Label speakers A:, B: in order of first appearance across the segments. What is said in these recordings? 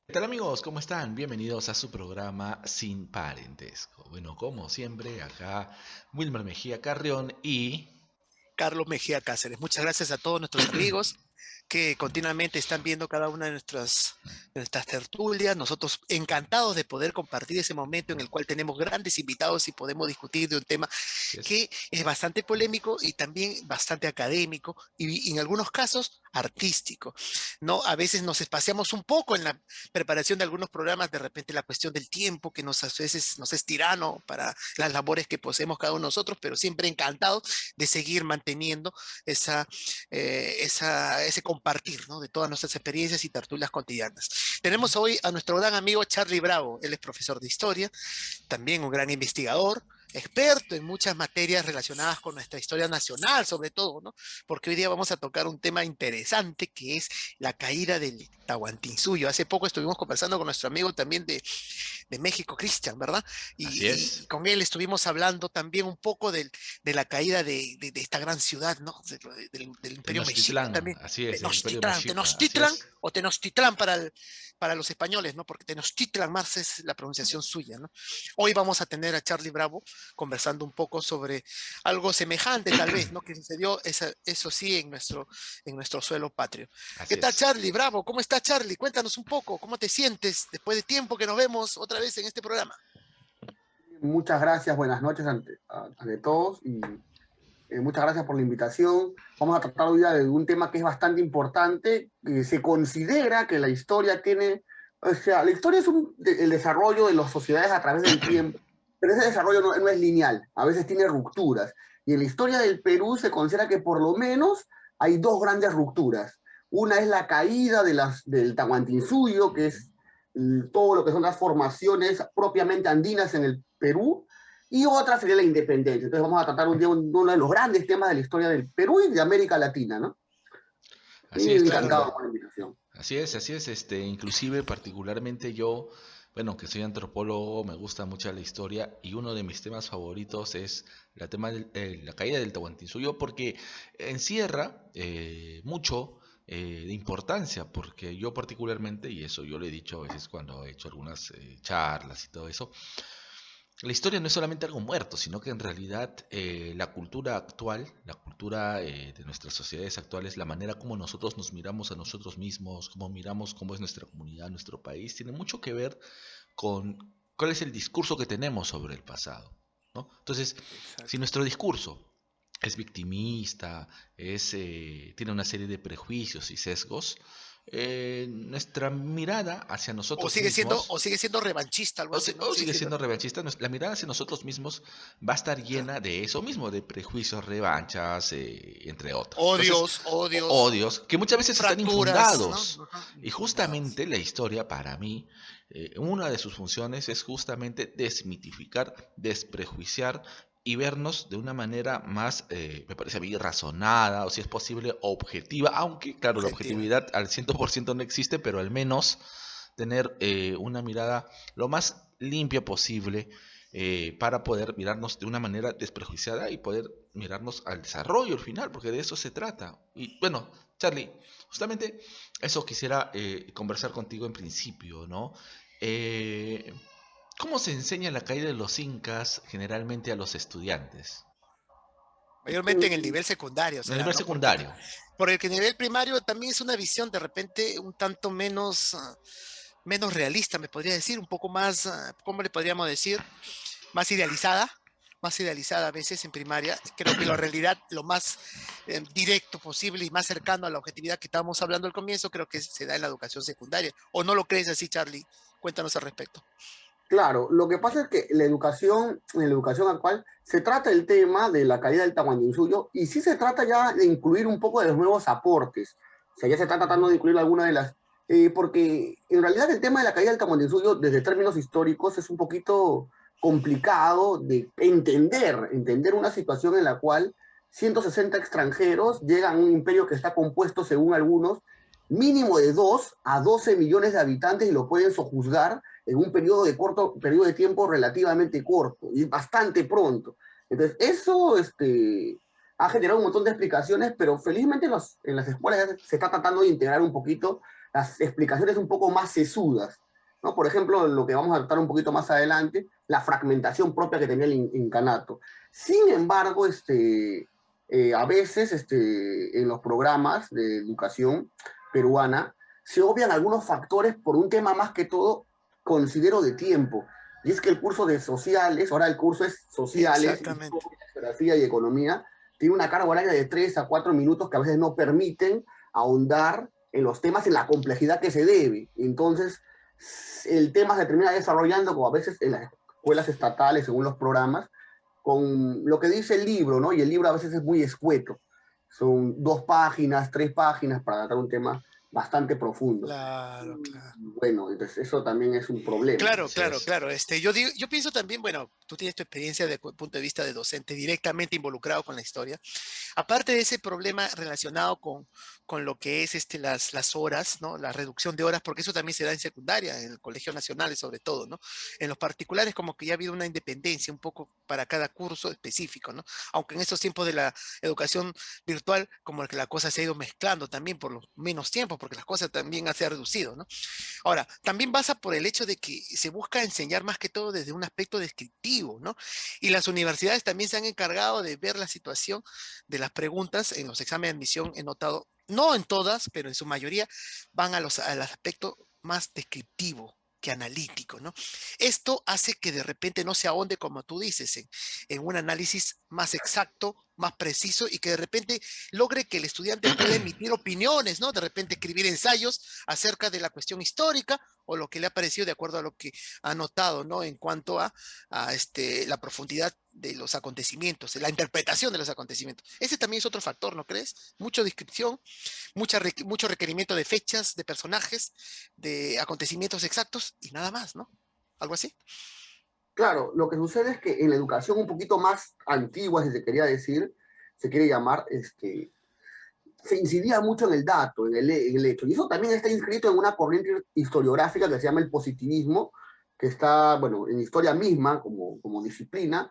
A: ¿Qué tal amigos? ¿Cómo están? Bienvenidos a su programa Sin Parentesco. Bueno, como siempre, acá Wilmer Mejía Carrión y...
B: Carlos Mejía Cáceres. Muchas gracias a todos nuestros amigos que continuamente están viendo cada una de nuestras tertulias. Nosotros encantados de poder compartir ese momento en el cual tenemos grandes invitados y podemos discutir de un tema
A: Así es.
B: que es bastante polémico y también bastante académico y en algunos casos artístico, ¿no? A veces nos espaciamos un poco en la preparación de algunos programas, de repente la cuestión del tiempo que a veces nos es tirano para las labores que poseemos cada uno de nosotros, pero siempre encantado de seguir manteniendo ese compartir, ¿no? De todas nuestras experiencias y tertulias cotidianas. Tenemos hoy a nuestro gran amigo Charlie Bravo. Él es profesor de historia, también un gran investigador, experto en muchas materias relacionadas con nuestra historia nacional, sobre todo, ¿no? Porque hoy día vamos a tocar un tema interesante que es la caída del Tahuantinsuyo. Hace poco estuvimos conversando con nuestro amigo también de México, Cristian, ¿verdad?
A: Así
B: Y
A: es.
B: con él estuvimos hablando también un poco de la caída de esta gran ciudad, ¿no? Del Imperio Mexica
A: Tenochtitlán,
B: también.
A: así es, el Imperio
B: Tenochtitlán,
A: Mexica, así
B: Tenochtitlan
A: es.
B: o Tenochtitlán para los españoles, ¿no? Porque Tenochtitlan más es la pronunciación suya, ¿no? Hoy vamos a tener a Charlie Bravo conversando un poco sobre algo semejante, tal vez, ¿no? Que sucedió, eso sí, en nuestro suelo patrio. ¿Qué
A: Así
B: tal,
A: es.
B: Charlie? Bravo, ¿cómo está, Charlie? Cuéntanos un poco, ¿cómo te sientes después de tiempo que nos vemos otra vez en este programa?
C: Muchas gracias, buenas noches ante todos y muchas gracias por la invitación. Vamos a tratar hoy día de un tema que es bastante importante. Se considera que la historia tiene, o sea, la historia es el desarrollo de las sociedades a través del tiempo, pero ese desarrollo no es lineal, a veces tiene rupturas. Y en la historia del Perú se considera que por lo menos hay dos grandes rupturas. Una es la caída del Tahuantinsuyo, que es todo lo que son las formaciones propiamente andinas en el Perú, y otra sería la independencia. Entonces vamos a tratar un día uno de los grandes temas de la historia del Perú y de América Latina, ¿no?
A: Así
C: Y
A: es, Charlie.
C: encantado con la invitación.
A: Así es, inclusive particularmente yo, bueno, que soy antropólogo, me gusta mucho la historia y uno de mis temas favoritos es la caída del Tahuantinsuyo porque encierra mucho de importancia, porque yo particularmente, y eso yo lo he dicho a veces cuando he hecho algunas charlas y todo eso, la historia no es solamente algo muerto, sino que en realidad la cultura actual, la cultura de nuestras sociedades actuales, la manera como nosotros nos miramos a nosotros mismos, cómo miramos cómo es nuestra comunidad, nuestro país, tiene mucho que ver con cuál es el discurso que tenemos sobre el pasado, ¿no? Entonces, si
B: Exacto.
A: nuestro discurso es victimista, tiene una serie de prejuicios y sesgos, nuestra mirada hacia
B: O
A: nosotros
B: sigue siendo,
A: mismos
B: o sigue siendo revanchista, algo así, ¿no?
A: o
B: Sigue
A: sigue
B: siendo.
A: siendo revanchista, la mirada hacia nosotros mismos va a estar
B: Claro.
A: llena de eso mismo, de prejuicios, revanchas, entre otros. Entonces,
B: Odios, odios,
A: odios que muchas veces están
B: fracturas, ¿no?
A: infundados.
B: Ajá,
A: Y
B: infundados.
A: justamente la historia, para mí, una de sus funciones es justamente desmitificar, desprejuiciar y vernos de una manera más, me parece a mí, razonada, o si es posible, objetiva, aunque, claro, la
B: Objetiva.
A: objetividad al 100% no existe, pero al menos tener una mirada lo más limpia posible para poder mirarnos de una manera desprejuiciada y poder mirarnos al desarrollo al final, porque de eso se trata. Y bueno, Charlie, justamente eso quisiera conversar contigo en principio, ¿no? Eh, ¿Cómo se enseña la caída de los incas generalmente a los estudiantes?
B: Mayormente en el nivel secundario
A: En el
B: será,
A: nivel
B: ¿no?
A: secundario.
B: Por el que nivel primario también es una visión de repente un tanto menos realista, me podría decir, un poco más, ¿cómo le podríamos decir? Más idealizada, más idealizada a veces en primaria. Creo que la realidad, lo más directo posible y más cercano a la objetividad que estábamos hablando al comienzo, creo que se da en la educación secundaria. ¿O no lo crees así, Charlie? Cuéntanos al respecto.
C: Claro, lo que pasa es que en la educación actual, se trata el tema de la caída del Tahuantinsuyo y sí se trata ya de incluir un poco de los nuevos aportes. O sea, ya se está tratando de incluir alguna de las... porque en realidad el tema de la caída del Tahuantinsuyo, desde términos históricos, es un poquito complicado de entender una situación en la cual 160 extranjeros llegan a un imperio que está compuesto, según algunos, mínimo de 2 a 12 millones de habitantes y lo pueden sojuzgar en un periodo de tiempo relativamente corto y bastante pronto. Entonces, eso ha generado un montón de explicaciones, pero felizmente en las escuelas ya se está tratando de integrar un poquito las explicaciones un poco más sesudas, ¿no? Por ejemplo, lo que vamos a tratar un poquito más adelante, la fragmentación propia que tenía el incanato. Sin embargo, a veces en los programas de educación peruana se obvian algunos factores por un tema más que todo, considero, de tiempo. Y es que el curso de sociales, ahora el curso es sociales,
B: Exactamente.
C: historia, geografía y economía, tiene una carga horaria de 3 a 4 minutos que a veces no permiten ahondar en los temas en la complejidad que se debe. Entonces, el tema se termina desarrollando, como a veces en las escuelas estatales, según los programas, con lo que dice el libro, ¿no? Y el libro a veces es muy escueto. Son 2 páginas, 3 páginas para tratar un tema bastante profundo.
B: Claro, claro.
C: Bueno, entonces eso también es un problema.
B: Claro,
A: Así
B: claro,
A: es.
B: claro. Yo pienso también, bueno, tú tienes tu experiencia desde el punto de vista de docente directamente involucrado con la historia. Aparte de ese problema relacionado con lo que es las horas, ¿no? La reducción de horas, porque eso también se da en secundaria, en el Colegio Nacional sobre todo, ¿no? En los particulares como que ya ha habido una independencia un poco para cada curso específico, ¿no? Aunque en estos tiempos de la educación virtual, como que la cosa se ha ido mezclando también por los menos tiempos, porque las cosas también se ha reducido, ¿no? Ahora, también pasa por el hecho de que se busca enseñar más que todo desde un aspecto descriptivo, ¿no? Y las universidades también se han encargado de ver la situación de las preguntas en los exámenes de admisión. He notado, no en todas, pero en su mayoría van al aspecto más descriptivo que analítico, ¿no? Esto hace que de repente no se ahonde, como tú dices, en un análisis más exacto, más preciso y que de repente logre que el estudiante pueda emitir opiniones, ¿no? De repente escribir ensayos acerca de la cuestión histórica o lo que le ha parecido de acuerdo a lo que ha notado, ¿no? En cuanto a la profundidad de los acontecimientos, la interpretación de los acontecimientos. Ese también es otro factor, ¿no crees? Mucha descripción, mucho requerimiento de fechas, de personajes, de acontecimientos exactos y nada más, ¿no? Algo así.
C: Claro, lo que sucede es que en la educación un poquito más antigua, si se quería decir, se quiere llamar, se incidía mucho en el dato, en el hecho. Y eso también está inscrito en una corriente historiográfica que se llama el positivismo, que está, bueno, en historia misma como disciplina.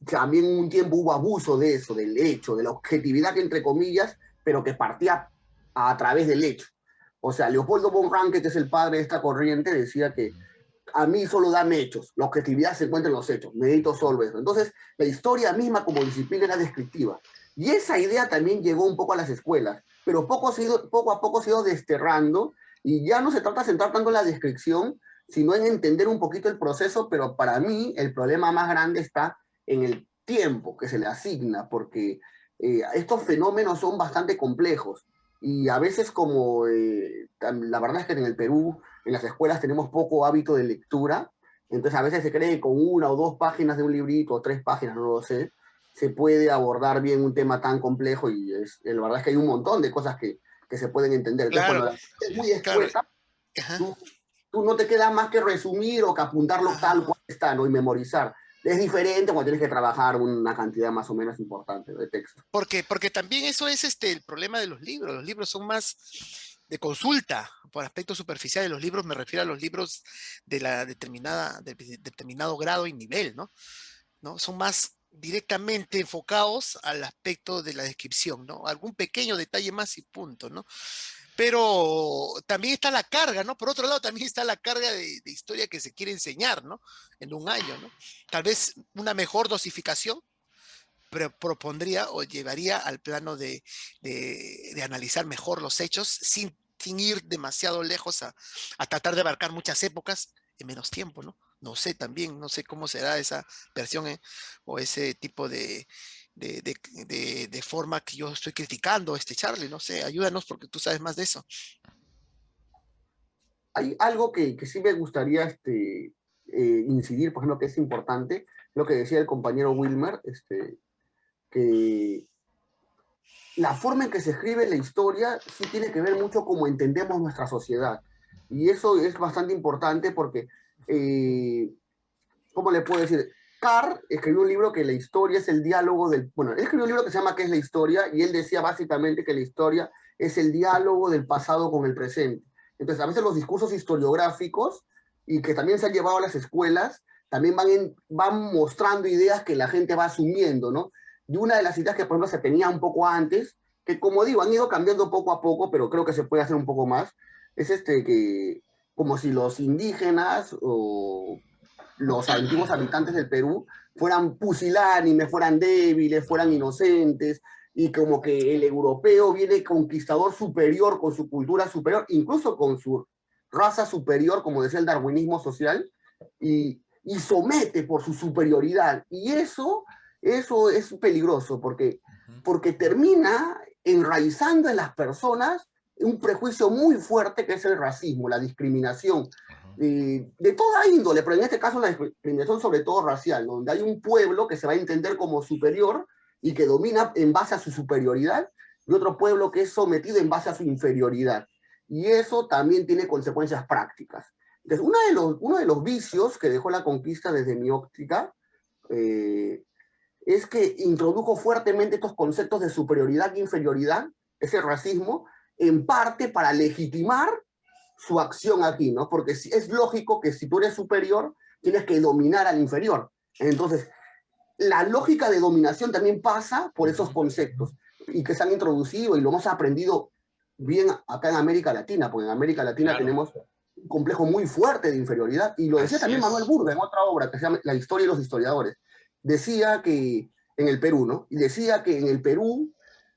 C: También un tiempo hubo abuso de eso, del hecho, de la objetividad, entre comillas, pero que partía a través del hecho. O sea, Leopoldo von Ranke, que es el padre de esta corriente, decía que a mí solo dan hechos, la objetividad se encuentra en los hechos, medito solo eso. Entonces, la historia misma como disciplina era descriptiva. Y esa idea también llegó un poco a las escuelas, pero poco a poco se ha ido desterrando y ya no se trata de centrar tanto en la descripción, sino en entender un poquito el proceso, pero para mí el problema más grande está en el tiempo que se le asigna, porque estos fenómenos son bastante complejos y a veces la verdad es que en el Perú, en las escuelas tenemos poco hábito de lectura, entonces a veces se cree que con 1 o 2 páginas de un librito, o 3 páginas, no lo sé, se puede abordar bien un tema tan complejo y la verdad es que hay un montón de cosas que se pueden entender. Entonces,
B: Claro,
C: cuando la gente es
A: Así
C: muy
A: es.
B: claro.
C: escueta,
B: Ajá,
C: tú, tú no te queda más que resumir o que apuntarlo tal
B: ajá.
C: cual está, ¿no? Y memorizar. Es diferente cuando tienes que trabajar una cantidad más o menos importante de texto.
B: Porque también eso es el problema de los libros. Los libros son más de consulta por aspectos superficiales. Los libros, me refiero a los libros de determinado grado y nivel, ¿no? ¿No? Son más directamente enfocados al aspecto de la descripción, ¿no? Algún pequeño detalle más y punto, ¿no? Pero también está la carga, ¿no? Por otro lado, también está la carga de historia que se quiere enseñar, ¿no? En un año, ¿no? Tal vez una mejor dosificación propondría o llevaría al plano de analizar mejor los hechos sin ir demasiado lejos a tratar de abarcar muchas épocas en menos tiempo, ¿no? No sé también, no sé cómo será esa versión o ese tipo de forma que yo estoy criticando, Charlie, no sé, ayúdanos porque tú sabes más de eso.
C: Hay algo que sí me gustaría incidir, por ejemplo, que es importante, lo que decía el compañero Wilmer, que la forma en que se escribe la historia sí tiene que ver mucho cómo entendemos nuestra sociedad. Y eso es bastante importante porque, ¿cómo le puedo decir? Carr escribió un libro que la historia es el diálogo del... Bueno, él escribió un libro que se llama ¿Qué es la historia? Y él decía básicamente que la historia es el diálogo del pasado con el presente. Entonces, a veces los discursos historiográficos, y que también se han llevado a las escuelas, también van mostrando ideas que la gente va asumiendo, ¿no? Y una de las ideas que, por ejemplo, se tenía un poco antes, que como digo, han ido cambiando poco a poco, pero creo que se puede hacer un poco más, es que como si los indígenas o los antiguos habitantes del Perú fueran pusilánimes, fueran débiles, fueran inocentes, y como que el europeo viene conquistador superior con su cultura superior, incluso con su raza superior, como decía el darwinismo social, y somete por su superioridad. Y eso es peligroso porque termina enraizando en las personas un prejuicio muy fuerte que es el racismo, la discriminación, de toda índole, pero en este caso la discriminación sobre todo racial, ¿no? Donde hay un pueblo que se va a entender como superior y que domina en base a su superioridad, y otro pueblo que es sometido en base a su inferioridad. Y eso también tiene consecuencias prácticas. Entonces, uno de los vicios que dejó la conquista desde mi óptica es que introdujo fuertemente estos conceptos de superioridad e inferioridad, ese racismo, en parte para legitimar su acción aquí, ¿no? Porque es lógico que si tú eres superior, tienes que dominar al inferior. Entonces, la lógica de dominación también pasa por esos conceptos y que se han introducido y lo hemos aprendido bien acá en América Latina, porque en América Latina
A: Claro.
C: tenemos un complejo muy fuerte de inferioridad, y lo decía
A: Así
C: también
A: es.
C: Manuel Burga en otra obra que se llama La historia y los historiadores. Decía que en el Perú, ¿no? Y decía que en el Perú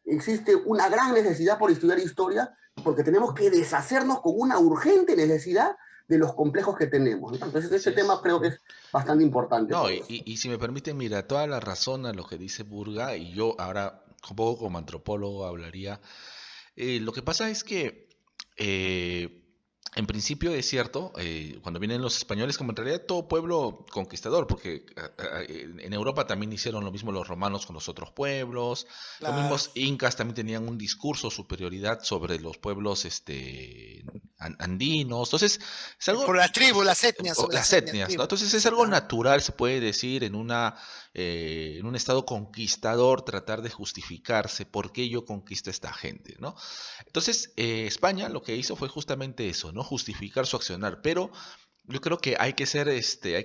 C: existe una gran necesidad por estudiar historia porque tenemos que deshacernos con una urgente necesidad de los complejos que tenemos, ¿no? Entonces,
A: Así
C: este
A: es.
C: tema creo que es bastante importante
A: No,
C: por eso.
A: y si me permiten, mira, toda la razón a lo que dice Burga, y yo ahora un poco como antropólogo hablaría, lo que pasa es que eh, en principio es cierto, cuando vienen los españoles, como en realidad todo pueblo conquistador, porque en Europa también hicieron lo mismo los romanos con los otros pueblos, los
B: Claro.
A: mismos incas también tenían un discurso de superioridad sobre los pueblos andinos, entonces es algo,
B: Por las tribus, las etnias, sobre
A: las
B: las etnias,
A: etnias, ¿no?
B: tribus.
A: Entonces es
B: Sí,
A: algo
B: claro.
A: natural, se puede decir, en un estado conquistador, tratar de justificarse por qué yo conquisto a esta gente, ¿no? Entonces, España lo que hizo fue justamente eso, ¿no? Justificar su accionar. Pero yo creo que hay que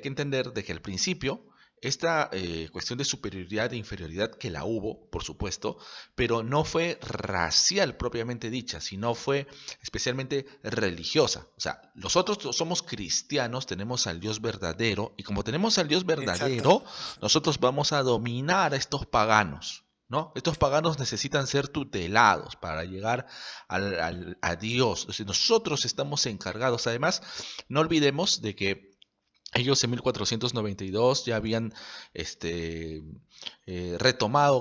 A: entender de que al principio esta cuestión de superioridad e inferioridad que la hubo, por supuesto, pero no fue racial propiamente dicha, sino fue especialmente religiosa. O sea, nosotros somos cristianos, tenemos al Dios verdadero, y como tenemos al Dios
B: Exacto.
A: verdadero, nosotros vamos a dominar a estos paganos. ¿No? Estos paganos necesitan ser tutelados para llegar a Dios. O sea, nosotros estamos encargados. Además, no olvidemos de que ellos en 1492 ya habían retomado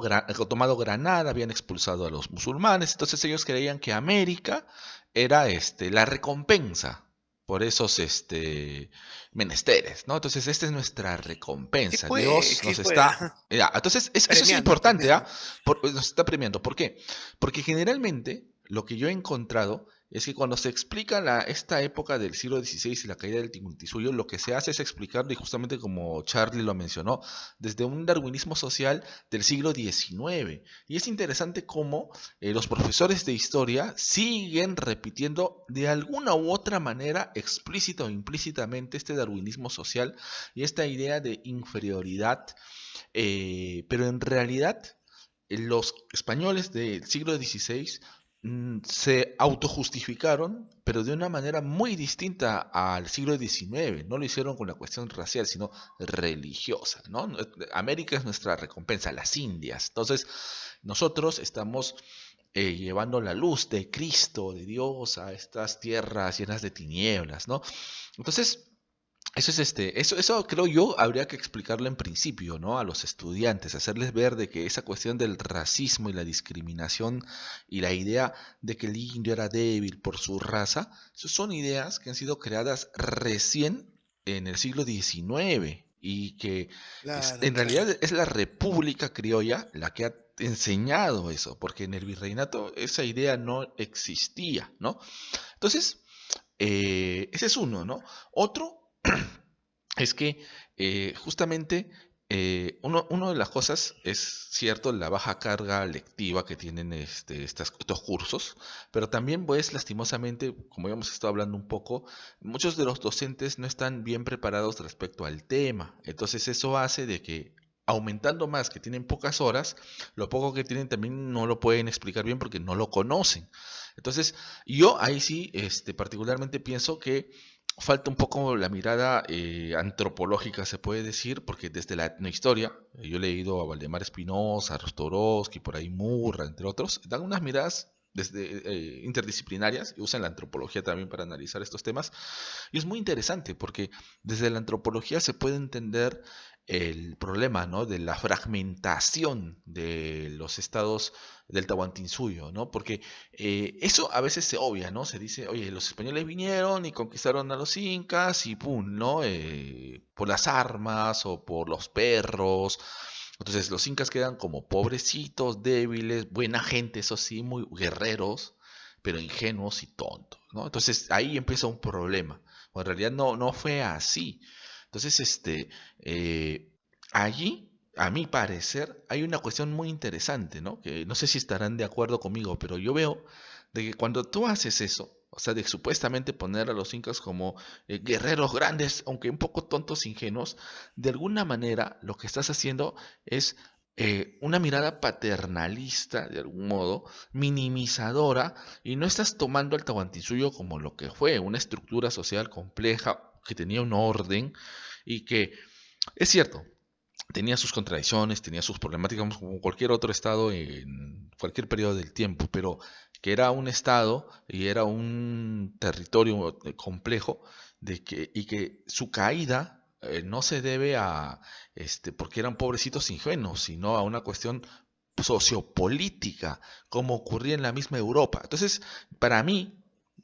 A: Granada, habían expulsado a los musulmanes, entonces ellos creían que América era la recompensa por esos menesteres, ¿no? Entonces, esta es nuestra recompensa. Dios
B: ¿Qué
A: nos
B: puede?
A: está...
B: Ajá.
A: Ya, entonces, eso es
B: Premiando,
A: importante, ¿ah?
B: premiando.
A: Nos está premiando. ¿Por qué? Porque generalmente lo que yo he encontrado es que cuando se explica esta época del siglo XVI y la caída del Timbuktu, lo que se hace es explicarlo, y justamente como Charlie lo mencionó, desde un darwinismo social del siglo XIX. Y es interesante cómo los profesores de historia siguen repitiendo de alguna u otra manera, explícita o implícitamente, este darwinismo social y esta idea de inferioridad, pero en realidad los españoles del siglo XVI se autojustificaron, pero de una manera muy distinta al siglo XIX. No lo hicieron con la cuestión racial, sino religiosa, ¿no? América es nuestra recompensa, las Indias. Entonces, nosotros estamos llevando la luz de Cristo, de Dios, a estas tierras llenas de tinieblas, ¿no? Entonces, eso creo yo habría que explicarlo en principio, ¿no? A los estudiantes, hacerles ver de que esa cuestión del racismo y la discriminación y la idea de que el indio era débil por su raza, esas son ideas que han sido creadas recién en el siglo XIX y que
B: Claro,
A: en
B: claro.
A: realidad es la República Criolla la que ha enseñado eso, porque en el virreinato esa idea no existía, ¿no? Entonces, ese es uno, ¿no? Otro es que justamente Uno de las cosas es cierto la baja carga lectiva que tienen estos cursos, pero también pues lastimosamente, como ya hemos estado hablando un poco, muchos de los docentes no están bien preparados respecto al tema. Entonces eso hace de que aumentando más que tienen pocas horas, lo poco que tienen también no lo pueden explicar bien porque no lo conocen. Entonces yo ahí sí particularmente pienso que falta un poco la mirada antropológica, se puede decir, porque desde la etnohistoria, yo he leído a Valdemar Espinosa, a Rostorowski, por ahí Murra, entre otros, dan unas miradas desde interdisciplinarias y usan la antropología también para analizar estos temas. Y es muy interesante porque desde la antropología se puede entender el problema, ¿no?, de la fragmentación de los estados del Tahuantinsuyo, ¿no? Porque eso a veces se obvia, ¿no? Se dice, oye, los españoles vinieron y conquistaron a los incas y pum, ¿no? Por las armas o por los perros. Entonces los incas quedan como pobrecitos, débiles, buena gente, eso sí, muy guerreros, pero ingenuos y tontos, ¿no? Entonces ahí empieza un problema. O en realidad no fue así. Entonces, allí, a mi parecer, hay una cuestión muy interesante, ¿no? Que no sé si estarán de acuerdo conmigo, pero yo veo de que cuando tú haces eso, o sea, de supuestamente poner a los incas como guerreros grandes, aunque un poco tontos, ingenuos, de alguna manera lo que estás haciendo es una mirada paternalista, de algún modo, minimizadora, y no estás tomando al Tahuantinsuyo como lo que fue, una estructura social compleja que tenía un orden y que, es cierto, tenía sus contradicciones, tenía sus problemáticas como cualquier otro estado en cualquier periodo del tiempo, pero que era un estado y era un territorio complejo y que su caída no se debe a porque eran pobrecitos ingenuos, sino a una cuestión sociopolítica, como ocurría en la misma Europa. Entonces, para mí,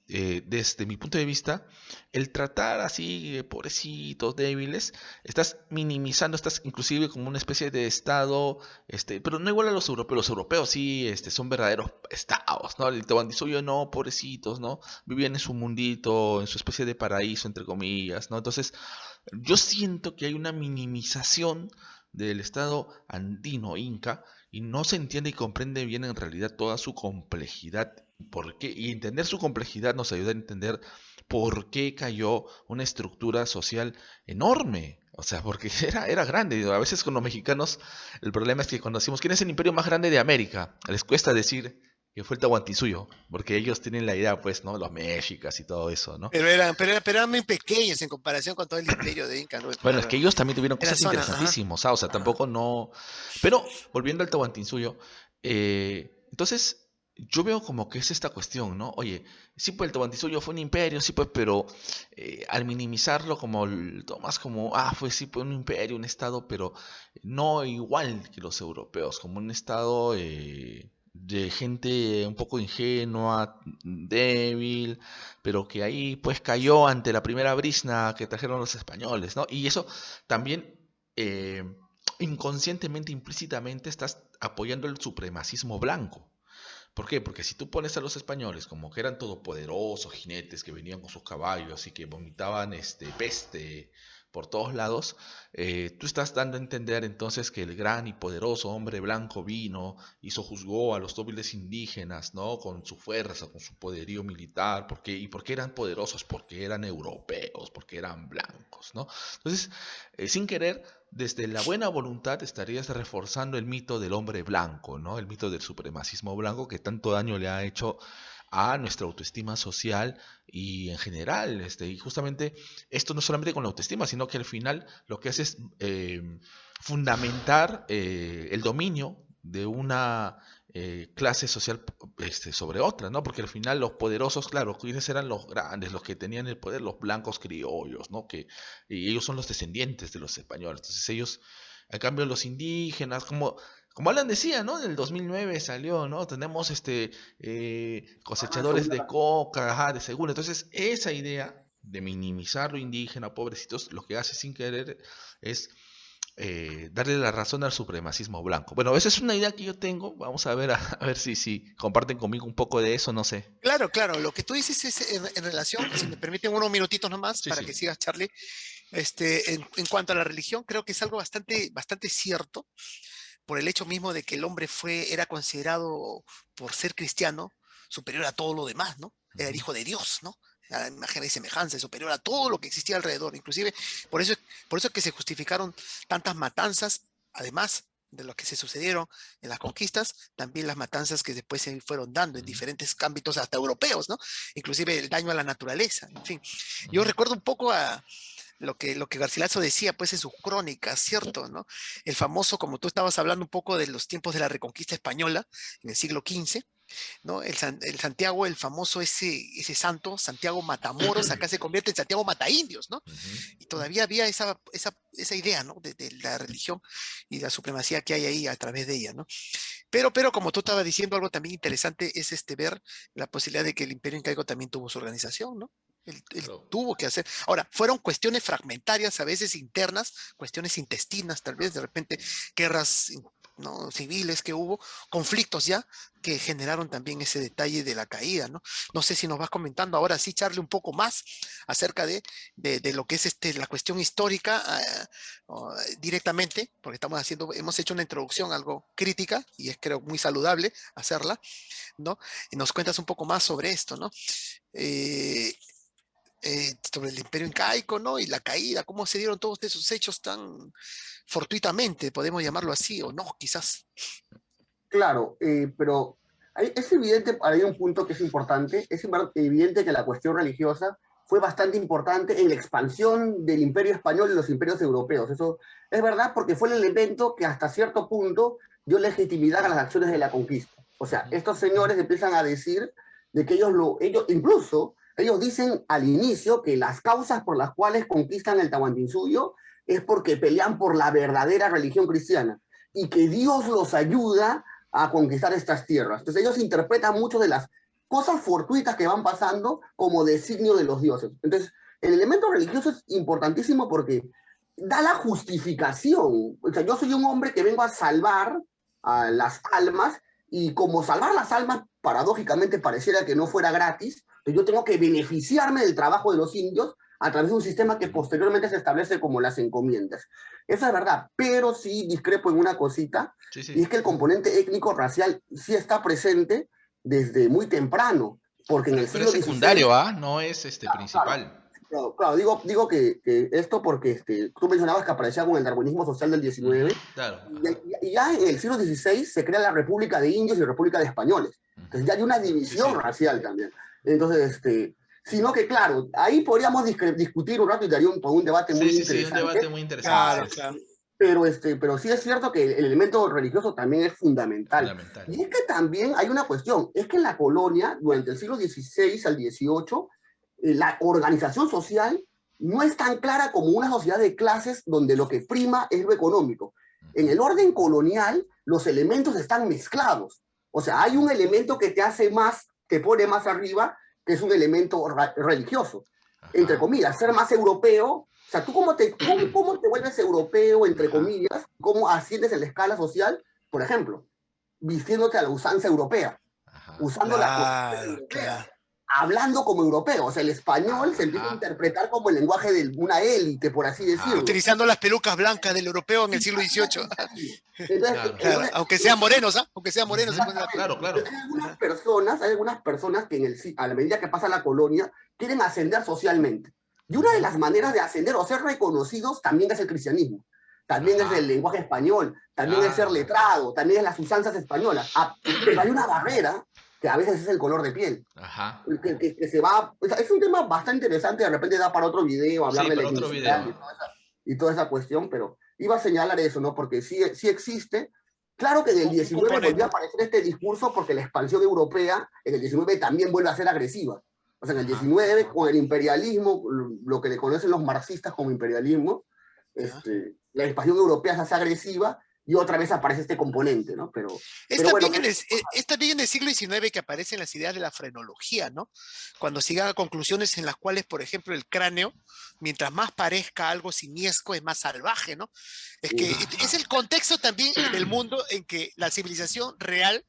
A: desde mi punto de vista, el tratar así, pobrecitos, débiles, estás minimizando, estás inclusive como una especie de estado, pero no igual a los europeos sí, son verdaderos estados, ¿no? El Tahuantinsuyo no, pobrecitos, ¿no? Vivían en su mundito, en su especie de paraíso, entre comillas, ¿no? Entonces, yo siento que hay una minimización del estado andino inca y no se entiende y comprende bien en realidad toda su complejidad. ¿Por qué? Y entender su complejidad nos ayuda a entender por qué cayó una estructura social enorme. O sea, porque era grande. A veces con los mexicanos el problema es que cuando decimos quién es el imperio más grande de América, les cuesta decir que fue el Tahuantinsuyo, porque ellos tienen la idea, pues, ¿no? Los mexicas y todo eso, ¿no?
B: Pero eran muy pequeños en comparación con todo el imperio de Inca, ¿no?
A: Bueno, es que ellos también tuvieron
B: Era
A: cosas
B: zona, ajá,
A: interesantísimas, ¿ah? O sea,
B: ajá.
A: tampoco no... Pero, volviendo al Tahuantinsuyo, entonces yo veo como que es esta cuestión, ¿no? Oye, sí, pues el Tahuantinsuyo fue un imperio, sí, pues, pero al minimizarlo como, tomas como, fue sí, pues un imperio, un estado, pero no igual que los europeos, como un estado de gente un poco ingenua, débil, pero que ahí pues cayó ante la primera brizna que trajeron los españoles, ¿no? Y eso también eh, inconscientemente, implícitamente estás apoyando el supremacismo blanco. ¿Por qué? Porque si tú pones a los españoles como que eran todopoderosos jinetes que venían con sus caballos y que vomitaban peste por todos lados, tú estás dando a entender entonces que el gran y poderoso hombre blanco vino y sojuzgó a los nobles indígenas, ¿no? Con su fuerza, con su poderío militar, ¿y por qué eran poderosos? Porque eran europeos, porque eran blancos, ¿no? Entonces, sin querer, desde la buena voluntad estarías reforzando el mito del hombre blanco, ¿no? El mito del supremacismo blanco que tanto daño le ha hecho a nuestra autoestima social y en general, y justamente esto no solamente con la autoestima, sino que al final lo que hace es fundamentar el dominio de una clase social sobre otra, ¿no? Porque al final los poderosos, claro, ¿quiénes eran los grandes, los que tenían el poder? Los blancos criollos, ¿no? Y ellos son los descendientes de los españoles. Entonces ellos, en cambio, los indígenas, como Alan decía, ¿no? En el 2009 salió, ¿no? Tenemos cosechadores
C: Segunda
A: de coca, ajá, de seguro. Entonces, esa idea de minimizar lo indígena, pobrecitos, lo que hace sin querer es darle la razón al supremacismo blanco. Bueno, esa es una idea que yo tengo. Vamos a ver, a ver si comparten conmigo un poco de eso, no sé.
B: Claro, claro, lo que tú dices es en relación, si me permiten unos minutitos nomás
A: Sí,
B: para que
A: sí.
B: sigas, Charlie, En cuanto a la religión, creo que es algo bastante cierto, por el hecho mismo de que el hombre era considerado, por ser cristiano, superior a todo lo demás, ¿no? Era el
A: Ujú.
B: hijo de Dios, ¿no? A la imagen y semejanza, superior a todo lo que existía alrededor. Inclusive, por eso, por eso es que se justificaron tantas matanzas, además de lo que se sucedieron en las conquistas, también las matanzas que después se fueron dando en
A: Ujú.
B: diferentes ámbitos, hasta europeos, ¿no? Inclusive el daño a la naturaleza, en fin. Yo
A: Ujú.
B: recuerdo un poco a lo que Garcilaso decía, pues, en sus crónicas, ¿cierto? ¿No? El famoso, como tú estabas hablando un poco de los tiempos de la Reconquista Española, en el siglo XV, ¿no? El Santiago, el famoso ese santo, Santiago Matamoros, acá se convierte en Santiago Mataindios, ¿no?
A: Ujú.
B: Y todavía había esa idea, ¿no? De la religión y la supremacía que hay ahí a través de ella, ¿no? Pero como tú estabas diciendo, algo también interesante es ver la posibilidad de que el Imperio Incaico también tuvo su organización, ¿no? Él
A: Claro.
B: tuvo que hacer. Ahora, fueron cuestiones fragmentarias, a veces internas, cuestiones intestinas, tal vez de repente guerras, ¿no?, civiles que hubo, conflictos ya que generaron también ese detalle de la caída, ¿no? No sé si nos vas comentando ahora sí, Charlie, un poco más acerca de lo que es la cuestión histórica, directamente, porque hemos hecho una introducción algo crítica y es, creo, muy saludable hacerla, ¿no? Y nos cuentas un poco más sobre esto, ¿no? Eh, Sobre el Imperio Incaico, ¿no? Y la caída, cómo se dieron todos esos hechos tan fortuitamente, podemos llamarlo así, o no, quizás.
C: Claro, pero es evidente, hay un punto que es importante, es evidente que la cuestión religiosa fue bastante importante en la expansión del imperio español y los imperios europeos. Eso es verdad porque fue el elemento que hasta cierto punto dio legitimidad a las acciones de la conquista. O sea,
A: Ujú.
C: estos señores empiezan a decir de que ellos dicen al inicio que las causas por las cuales conquistan el Tahuantinsuyo es porque pelean por la verdadera religión cristiana y que Dios los ayuda a conquistar estas tierras. Entonces ellos interpretan mucho de las cosas fortuitas que van pasando como designio de los dioses. Entonces el elemento religioso es importantísimo porque da la justificación. O sea, yo soy un hombre que vengo a salvar a las almas y como salvar las almas paradójicamente pareciera que no fuera gratis, pues yo tengo que beneficiarme del trabajo de los indios a través de un sistema que
A: Ujú.
C: posteriormente se establece como las encomiendas. Eso es verdad, pero sí discrepo en una cosita,
A: Sí,
C: y es
A: sí.
C: que el componente étnico-racial sí está presente desde muy temprano, porque en el
A: Pero es
C: siglo XVI,
A: secundario, ¿ah? No es
C: claro,
A: principal.
C: claro, digo que esto porque tú mencionabas que aparecía con el darwinismo social del
A: Ujú.
C: 19,
A: Claro,
C: y
A: ajá.
C: ya en el siglo XVI se crea la República de Indios y República de Españoles.
A: Ujú.
C: Entonces ya hay una
A: Sí,
C: división
A: sí.
C: racial también. Entonces, sino que claro, ahí podríamos discutir un rato y daría un debate
A: Sí,
C: muy
A: sí, sí, un debate
C: interesante.
A: muy interesante,
B: Claro,
A: sí.
B: claro.
C: Pero sí es cierto que el elemento religioso también es
A: Es
C: fundamental.
A: fundamental.
C: Y es que también hay una cuestión, es que en la colonia, durante el siglo XVI al XVIII, la organización social no es tan clara como una sociedad de clases donde lo que prima es lo económico. En
A: Ujú.
C: el orden colonial, los elementos están mezclados. O sea, hay un elemento que te hace más, te pone más arriba, que es un elemento religioso. Entre
A: Ajá.
C: comillas, ser más europeo. O sea, ¿tú cómo te vuelves europeo, entre
A: Ajá.
C: comillas? ¿Cómo asciendes en la escala social? Por ejemplo, vistiéndote a la usanza europea,
A: Ajá.
C: usando las costumbres
B: Claro,
C: europeas,
B: claro.
C: hablando como europeo. O sea, el español se empieza a
A: Ajá.
C: interpretar como el lenguaje de una élite, por así
A: Ajá.
C: decirlo.
B: Utilizando las pelucas blancas del europeo en el siglo
C: Imagínate
B: XVIII.
C: el cambio. Entonces,
A: Claro.
B: Claro, aunque sean morenos, ¿ah? Aunque sean morenos, se
A: Ujú.
B: ponen la
A: Claro,
B: peluca.
A: claro.
B: Ajá.
C: hay algunas personas que a la medida que pasa la colonia quieren ascender socialmente. Y una de
A: Ujú.
C: las maneras de ascender o ser reconocidos también es el cristianismo. También es el
A: Ajá.
C: lenguaje español, también es ser
A: Claro.
C: letrado, también es las usanzas españolas. Pero hay una barrera que a veces es el color de piel.
A: Ajá.
C: Que se va. Es un tema bastante interesante, de repente da para otro video, hablar
A: Sí,
C: de la
A: para otro
C: etnicidad
A: video.
C: y toda esa cuestión, pero iba a señalar eso, ¿no? Porque sí existe. Claro que en el
B: Un
C: 19 volvió a
B: componente.
C: aparecer este discurso porque la expansión europea en el 19 también vuelve a ser agresiva. O sea, en el
A: Ajá.
C: 19, con el imperialismo, lo que le conocen los marxistas como imperialismo,
B: ¿Ya?
C: la expansión europea se hace agresiva y otra vez aparece este componente, ¿no?
B: Es
C: Pero bueno,
B: también, es también en el siglo XIX que aparecen las ideas de la frenología, ¿no? Cuando se llegan a conclusiones en las cuales, por ejemplo, el cráneo, mientras más parezca algo simiesco, es más salvaje, ¿no? Es que es
A: Ajá.
B: el contexto también del mundo en que la civilización real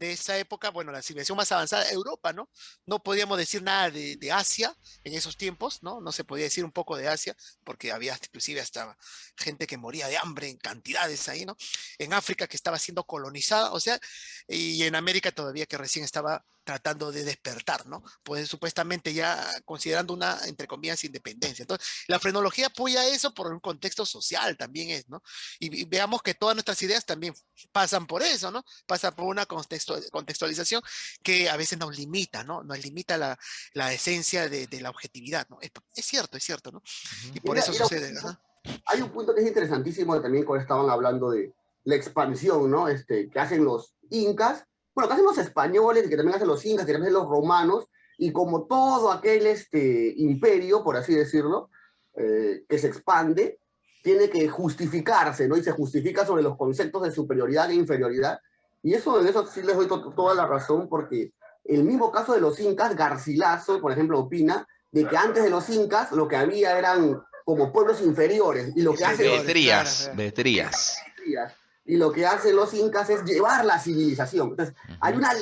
B: de esa época, bueno, la civilización más avanzada, Europa, ¿no? No podíamos decir nada de Asia en esos tiempos, ¿no? No se podía decir un poco de Asia, porque había inclusive hasta gente que moría de hambre en cantidades ahí, ¿no? En África que estaba siendo colonizada, o sea, y en América todavía que recién estaba tratando de despertar, ¿no? Pues supuestamente ya considerando una, entre comillas, independencia. Entonces, la frenología apoya eso por un contexto social también es, ¿no? Y veamos que todas nuestras ideas también pasan por eso, ¿no? Pasa por una contextualización que a veces nos limita, ¿no? Nos limita la esencia de la objetividad, ¿no? Es cierto, ¿no? Y
A: Ujú.
B: por eso sucede,
C: Mira,
B: ajá.
C: hay un punto que es interesantísimo también cuando estaban hablando de la expansión, ¿no? Que hacen los incas, bueno, que hacen los españoles, que también hacen los incas, que también hacen los romanos, y como todo aquel imperio, por así decirlo, que se expande, tiene que justificarse, ¿no? Y se justifica sobre los conceptos de superioridad e inferioridad. Y eso, en eso sí les doy toda la razón, porque el mismo caso de los incas, Garcilaso, por ejemplo, opina de que antes de los incas lo que había eran como pueblos inferiores, y lo que hacen los
B: Inferiores, claro,
A: Beatrias,
B: claro.
A: Beatrias.
C: y lo que hacen los incas es llevar la civilización. Entonces, hay
A: Ujú,
C: una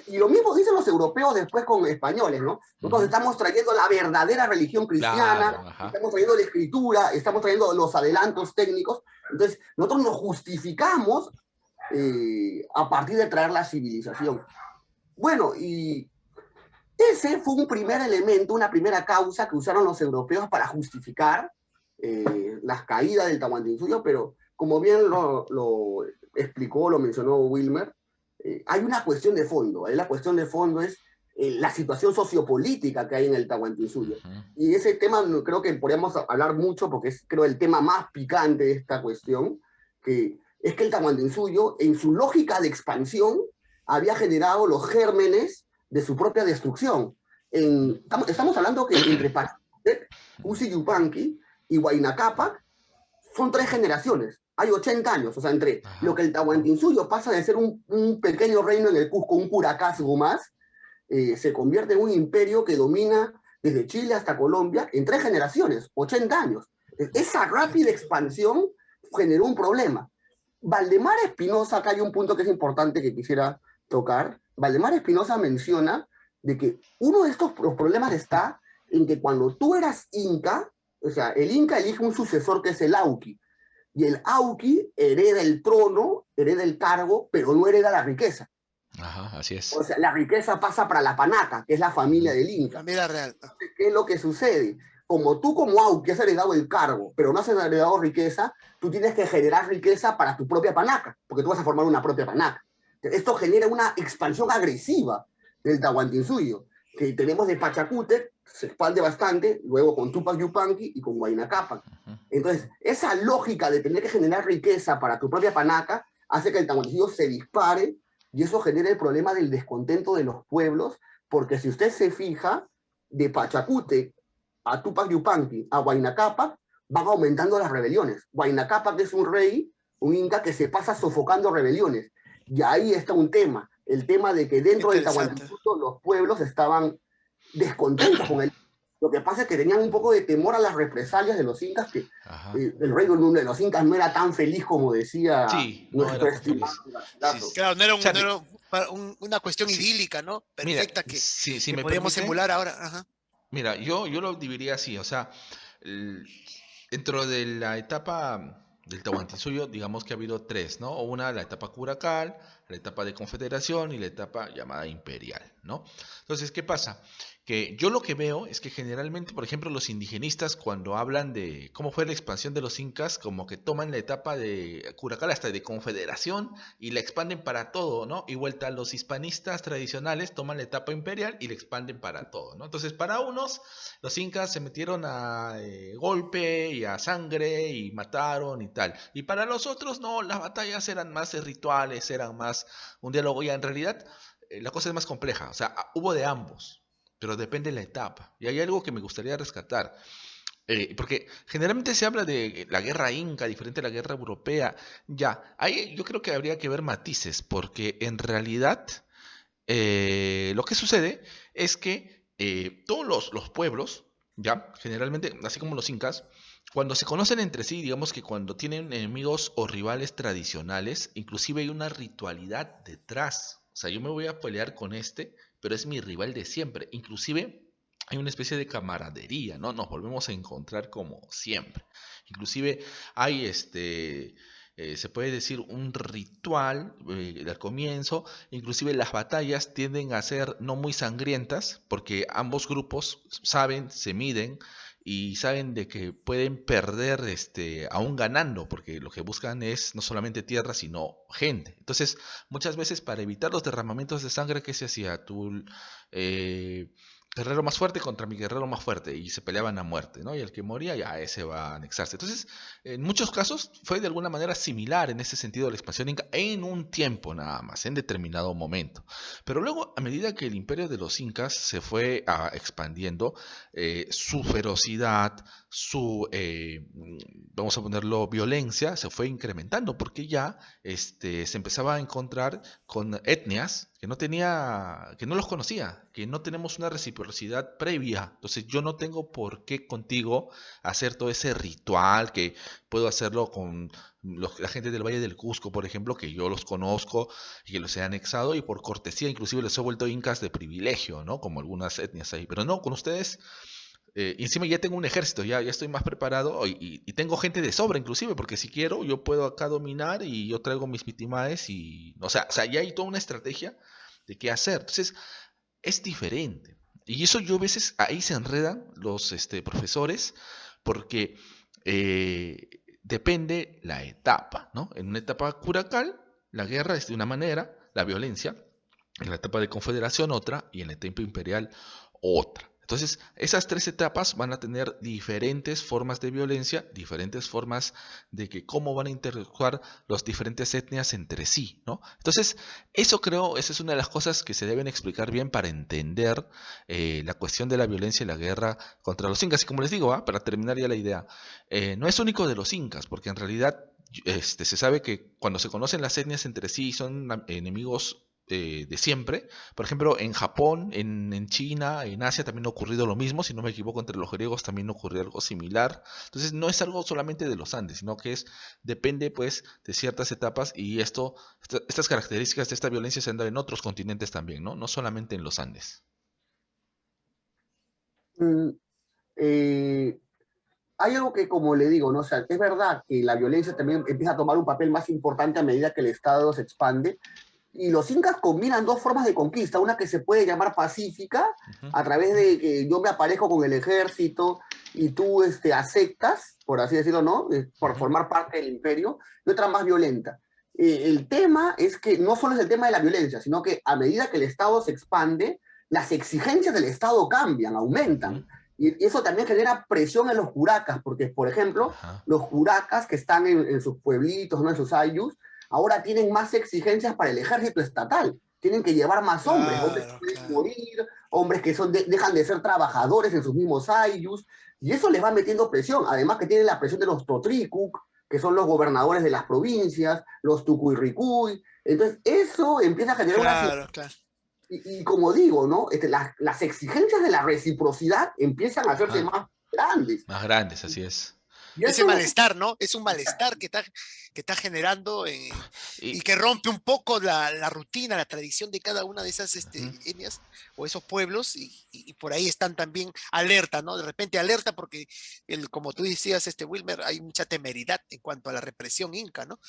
C: y lo mismo dicen los europeos después con españoles, ¿no? Nosotros
A: ujú.
C: estamos trayendo la verdadera religión cristiana,
A: Claro, ajá.
C: estamos trayendo la escritura, estamos trayendo los adelantos técnicos. Entonces, nosotros nos justificamos a partir de traer la civilización. Bueno, y ese fue un primer elemento, una primera causa que usaron los europeos para justificar las caídas del Tahuantinsuyo, pero como bien lo explicó, lo mencionó Wilmer, hay una cuestión de fondo. La cuestión de fondo es la situación sociopolítica que hay en el Tahuantinsuyo.
A: Ujú,
C: Y ese tema creo que podríamos hablar mucho porque es, creo, el tema más picante de esta cuestión, que es que el Tahuantinsuyo, en su lógica de expansión, había generado los gérmenes de su propia destrucción. Estamos hablando que entre Pachacútec, Cusi Yupanqui y Huayna Capac son 3 generaciones. Hay 80 años, o sea, entre lo
A: ajá.
C: que el Tahuantinsuyo pasa de ser un pequeño reino en el Cusco, un curacazgo más, se convierte en un imperio que domina desde Chile hasta Colombia en 3 generaciones, 80 años. Esa rápida expansión generó un problema. Valdemar Espinosa, acá hay un punto que es importante que quisiera tocar. Valdemar Espinosa menciona de que uno de estos problemas está en que cuando tú eras inca, o sea, el inca elige un sucesor que es el auqui, y el auqui hereda el trono, hereda el cargo, pero no hereda la riqueza.
A: Ajá, así
C: O
A: es.
C: sea, la riqueza pasa para la panaca, que es la familia
A: Ujú,
C: del inca.
B: Familia real.
C: ¿Qué es lo que sucede? Como tú como auqui has heredado el cargo, pero no has heredado riqueza, tú tienes que generar riqueza para tu propia panaca, porque tú vas a formar una propia panaca. Esto genera una expansión agresiva del Tahuantinsuyo, que tenemos de Pachacútec, se expande bastante, luego con Tupac Yupanqui y con Huayna Capac.
A: ujú.
C: Entonces, esa lógica de tener que generar riqueza para tu propia panaca hace que el Tahuantinsuyo se dispare y eso genera el problema del descontento de los pueblos, porque si usted se fija, de Pachacútec a Tupac Yupanqui, a Huayna Capac, van aumentando las rebeliones. Huayna Capac es un rey, un inca que se pasa sofocando rebeliones. Y ahí está un tema, el tema de que dentro del
B: Interesante.
C: Tahuantinsuyo los pueblos estaban descontentos con él. Lo que pasa es que tenían un poco de temor a las represalias de los incas, que
A: Ajá.
C: el rey de los incas no era tan feliz como decía
A: Sí, no
C: nuestro
A: era tan
C: estimado
A: feliz. Sí,
C: Garcilaso.
B: Claro,
A: o sea,
B: no era una cuestión
A: sí,
B: idílica, ¿no?
A: mira,
B: Perfecta
A: si
B: que
A: me
B: podríamos
A: permite,
B: emular ahora. Ajá.
A: mira, yo lo dividiría así, o sea, el- dentro de la etapa del Tahuantinsuyo, digamos que ha habido tres, ¿no? Una, la etapa curacal, la etapa de confederación y la etapa llamada imperial, ¿no? Entonces, ¿qué pasa? Que yo lo que veo es que generalmente, por ejemplo, los indigenistas cuando hablan de cómo fue la expansión de los incas, como que toman la etapa de curacal hasta de confederación y la expanden para todo, ¿no? Y vuelta a los hispanistas tradicionales toman la etapa imperial y la expanden para todo, ¿no? Entonces, para unos los incas se metieron a golpe y a sangre y mataron y tal. Y para los otros no, las batallas eran más rituales, eran más un diálogo. Y en realidad la cosa es más compleja. O sea, hubo de ambos, pero depende de la etapa. Y hay algo que me gustaría rescatar. Porque generalmente se habla de la guerra inca, diferente a la guerra europea. Ya, ahí yo creo que habría que ver matices, porque en realidad lo que sucede es que todos los pueblos, ya, generalmente, así como los incas, cuando se conocen entre sí, digamos que cuando tienen enemigos o rivales tradicionales, inclusive hay una ritualidad detrás. O sea, yo me voy a pelear con pero es mi rival de siempre. Inclusive hay una especie de camaradería, ¿no? Nos volvemos a encontrar como siempre. Inclusive hay se puede decir un ritual al comienzo, inclusive las batallas tienden a ser no muy sangrientas porque ambos grupos saben, se miden y saben de que pueden perder aún ganando, porque lo que buscan es no solamente tierra, sino gente. Entonces, muchas veces para evitar los derramamientos de sangre, ¿qué se hacía? Eh, guerrero más fuerte contra mi guerrero más fuerte y se peleaban a muerte, ¿no? Y el que moría ya ese va a anexarse. Entonces, en muchos casos fue de alguna manera similar en ese sentido la expansión inca en un tiempo nada más, en determinado momento. Pero luego, a medida que el imperio de los incas se fue expandiendo, su ferocidad, vamos a ponerlo, violencia, se fue incrementando porque ya se empezaba a encontrar con etnias que no los conocía, que no tenemos una reciprocidad previa. Entonces yo no tengo por qué contigo hacer todo ese ritual que puedo hacerlo con la gente del Valle del Cusco, por ejemplo, que yo los conozco y que los he anexado y por cortesía inclusive les he vuelto incas de privilegio, ¿no? Como algunas etnias ahí. Pero no, con ustedes y encima ya tengo un ejército, ya estoy más preparado y tengo gente de sobra inclusive, porque si quiero yo puedo acá dominar y yo traigo mis vitimaes y, o sea, ya hay toda una estrategia de qué hacer. Entonces, es diferente. Y eso yo a veces, ahí se enredan los profesores, porque depende la etapa, ¿no? En una etapa curacal, la guerra es de una manera, la violencia, en la etapa de confederación otra, y en la etapa imperial otra. Entonces, esas tres etapas van a tener diferentes formas de violencia, diferentes formas de que cómo van a interactuar las diferentes etnias entre sí, ¿no? Entonces, eso creo, esa es una de las cosas que se deben explicar bien para entender la cuestión de la violencia y la guerra contra los incas. Y como les digo, para terminar ya la idea, no es único de los incas, porque en realidad se sabe que cuando se conocen las etnias entre sí son enemigos de siempre. Por ejemplo, en Japón, en China, en Asia también ha ocurrido lo mismo. Si no me equivoco, entre los griegos también ocurrió algo similar. Entonces, no es algo solamente de los Andes, sino que depende pues de ciertas etapas y estas características de esta violencia se dan en otros continentes también, ¿no? No solamente en los Andes.
C: Mm, eh, Hay algo que, como le digo, ¿no? O sea, es verdad que la violencia también empieza a tomar un papel más importante a medida que el Estado se expande. Y los incas combinan dos formas de conquista, una que se puede llamar pacífica,
A: Ujú,
C: a través de que yo me aparezco con el ejército y tú aceptas, por así decirlo, ¿no? Por
A: ujú,
C: formar parte del imperio, y otra más violenta. El tema es que no solo es el tema de la violencia, sino que a medida que el Estado se expande, las exigencias del Estado cambian,
A: ujú,
C: aumentan. Y eso también genera presión en los curacas, porque, por ejemplo,
A: ajá,
C: los curacas que están en sus pueblitos, ¿no? En sus ayllus, ahora tienen más exigencias para el ejército estatal. Tienen que llevar más hombres que
B: Claro,
C: pueden
B: claro.
C: morir, hombres que dejan de ser trabajadores en sus mismos ayllus, y eso les va metiendo presión. Además que tienen la presión de los totricuk, que son los gobernadores de las provincias, los tucuyrricuy. Entonces, eso empieza a generar una
B: Claro, claro.
C: y como digo, ¿no? Las exigencias de la reciprocidad empiezan a hacerse
A: ajá.
C: más grandes.
A: Más grandes, así es.
C: Y
B: Ese
C: eso lo que...
B: malestar, ¿no? Es un malestar que está generando y
A: Y,
B: que rompe un poco la rutina, la tradición de cada una de esas
A: ujú,
B: etnias o esos pueblos y por ahí están también alerta, ¿no? De repente alerta porque, como tú decías, Wilmer, hay mucha temeridad en cuanto a la represión inca, ¿no?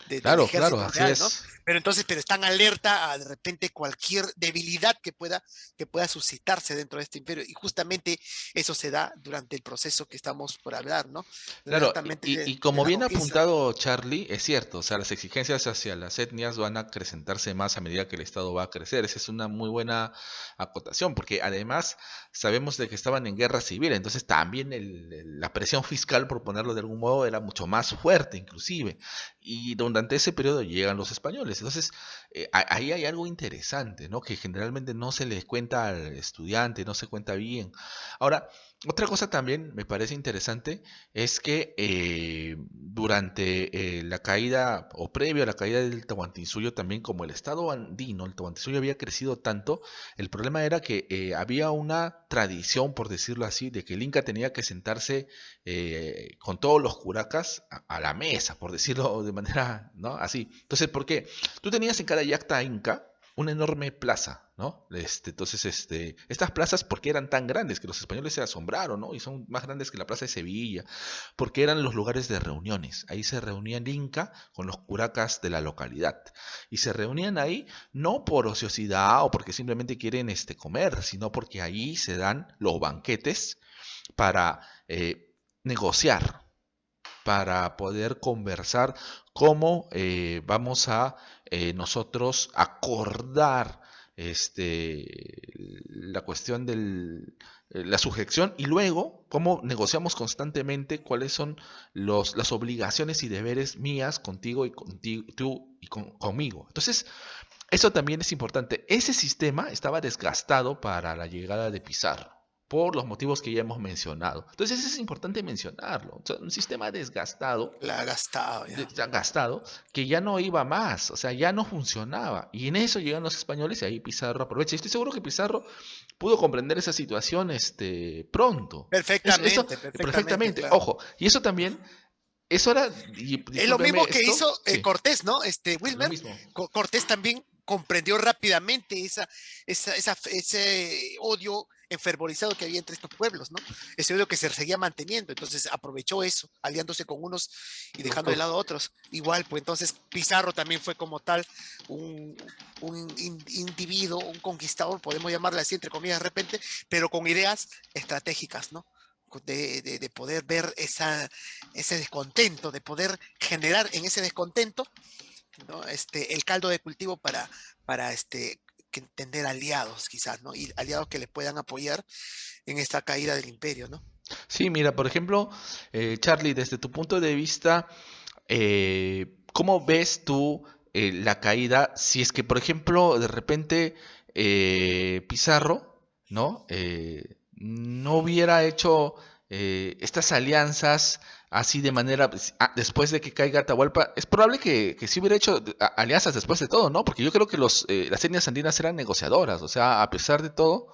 B: Del
A: claro, claro,
B: ejército
A: así
B: real, ¿no?
A: es.
B: Pero están alerta a de repente cualquier debilidad que pueda suscitarse dentro de este imperio y justamente eso se da durante el proceso que estamos por hablar, ¿no?
A: Claro,
B: Exactamente
A: y
B: de
A: como
B: la
A: bien ha
B: conquista.
A: apuntado Charlie, es cierto, o sea, las exigencias hacia las etnias van a acrecentarse más a medida que el Estado va a crecer. Esa es una muy buena acotación, porque además sabemos de que estaban en guerra civil, entonces también la presión fiscal, por ponerlo de algún modo, era mucho más fuerte inclusive. Y durante ese periodo llegan los españoles. Entonces, ahí hay algo interesante, ¿no? Que generalmente no se les cuenta al estudiante, no se cuenta bien. Ahora, otra cosa también me parece interesante es que durante la caída o previo a la caída del Tahuantinsuyo también como el estado andino, el Tahuantinsuyo había crecido tanto, el problema era que había una tradición, por decirlo así, de que el Inca tenía que sentarse con todos los curacas a la mesa, por decirlo de manera, ¿no? Así. Entonces, ¿por qué? Tú tenías en cada yacta Inca una enorme plaza, ¿no? Entonces, estas plazas, ¿por qué eran tan grandes? Que los españoles se asombraron, ¿no? Y son más grandes que la Plaza de Sevilla, porque eran los lugares de reuniones. Ahí se reunía el Inca con los curacas de la localidad. Y se reunían ahí no por ociosidad o porque simplemente quieren comer, sino porque ahí se dan los banquetes para negociar, para poder conversar cómo vamos a nosotros acordar la cuestión de la sujeción y luego cómo negociamos constantemente cuáles son las obligaciones y deberes mías contigo y contigo, tú y conmigo. Entonces, eso también es importante. Ese sistema estaba desgastado para la llegada de Pizarro, por los motivos que ya hemos mencionado. Entonces es importante mencionarlo. O sea, un sistema desgastado,
B: La ha gastado ya.
A: gastado, que ya no iba más, o sea, ya no funcionaba. Y en eso llegan los españoles y ahí Pizarro aprovecha. Y estoy seguro que Pizarro pudo comprender esa situación pronto.
B: Perfectamente,
A: Perfectamente,
B: claro.
A: ojo. Y eso también, eso era...
B: Es lo mismo que hizo
A: sí,
B: Cortés, ¿no?
A: lo
B: Wilmer,
A: mismo.
B: Cortés también comprendió rápidamente ese odio enfervorizado que había entre estos pueblos, ¿no? Ese odio que se seguía manteniendo. Entonces aprovechó eso, aliándose con unos y dejando de lado a otros. Igual, pues entonces Pizarro también fue como tal un individuo, un conquistador, podemos llamarle así, entre comillas, de repente, pero con ideas estratégicas, ¿no? De poder ver ese descontento, de poder generar en ese descontento, ¿no? El caldo de cultivo para que tener aliados, quizás, ¿no? Y aliados que le puedan apoyar en esta caída del imperio, ¿no?
A: Sí, mira, por ejemplo, Charlie, desde tu punto de vista, ¿cómo ves tú la caída? Si es que, por ejemplo, de repente Pizarro, ¿no? No hubiera hecho estas alianzas así de manera, pues, después de que caiga Atahualpa, es probable que sí hubiera hecho alianzas después de todo, ¿no? Porque yo creo que las etnias andinas eran negociadoras, o sea, a pesar de todo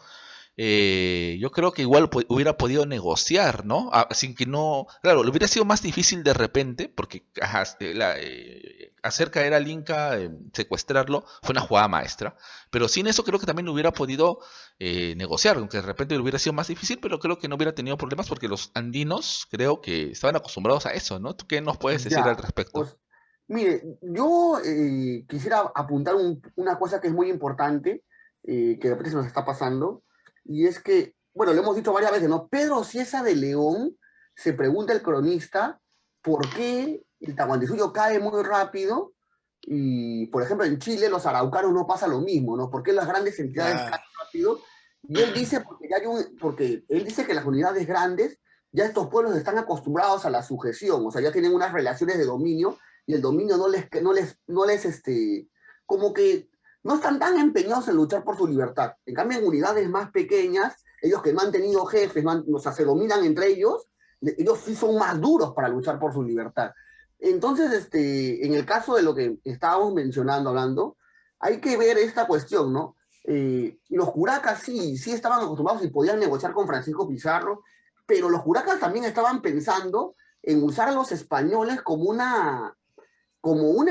A: yo creo que igual hubiera podido negociar, ¿no? Sin que no, claro, le hubiera sido más difícil de repente, porque ajá, hacer caer al Inca, secuestrarlo, fue una jugada maestra, pero sin eso creo que también hubiera podido negociar, aunque de repente le hubiera sido más difícil, pero creo que no hubiera tenido problemas porque los andinos creo que estaban acostumbrados a eso, ¿no? ¿Tú qué nos puedes decir al
C: Ya,
A: respecto?
C: pues, mire, yo quisiera apuntar una cosa que es muy importante, que de repente se nos está pasando, y es que, bueno, lo hemos dicho varias veces, ¿no? Pedro Cieza de León, se pregunta el cronista, ¿por qué el Tahuantinsuyo cae muy rápido? Y, por ejemplo, en Chile los araucanos no pasa lo mismo, ¿no? ¿Por qué las grandes entidades
B: Claro.
C: caen rápido? Y él dice, porque él dice que las unidades grandes ya estos pueblos están acostumbrados a la sujeción, o sea, ya tienen unas relaciones de dominio y el dominio como que no están tan empeñados en luchar por su libertad. En cambio, en unidades más pequeñas, ellos que no han tenido jefes, o sea, se dominan entre ellos, ellos sí son más duros para luchar por su libertad. Entonces, en el caso de lo que estábamos mencionando, hablando, hay que ver esta cuestión, ¿no? Los curacas sí estaban acostumbrados y podían negociar con Francisco Pizarro, pero los curacas también estaban pensando en usar a los españoles como una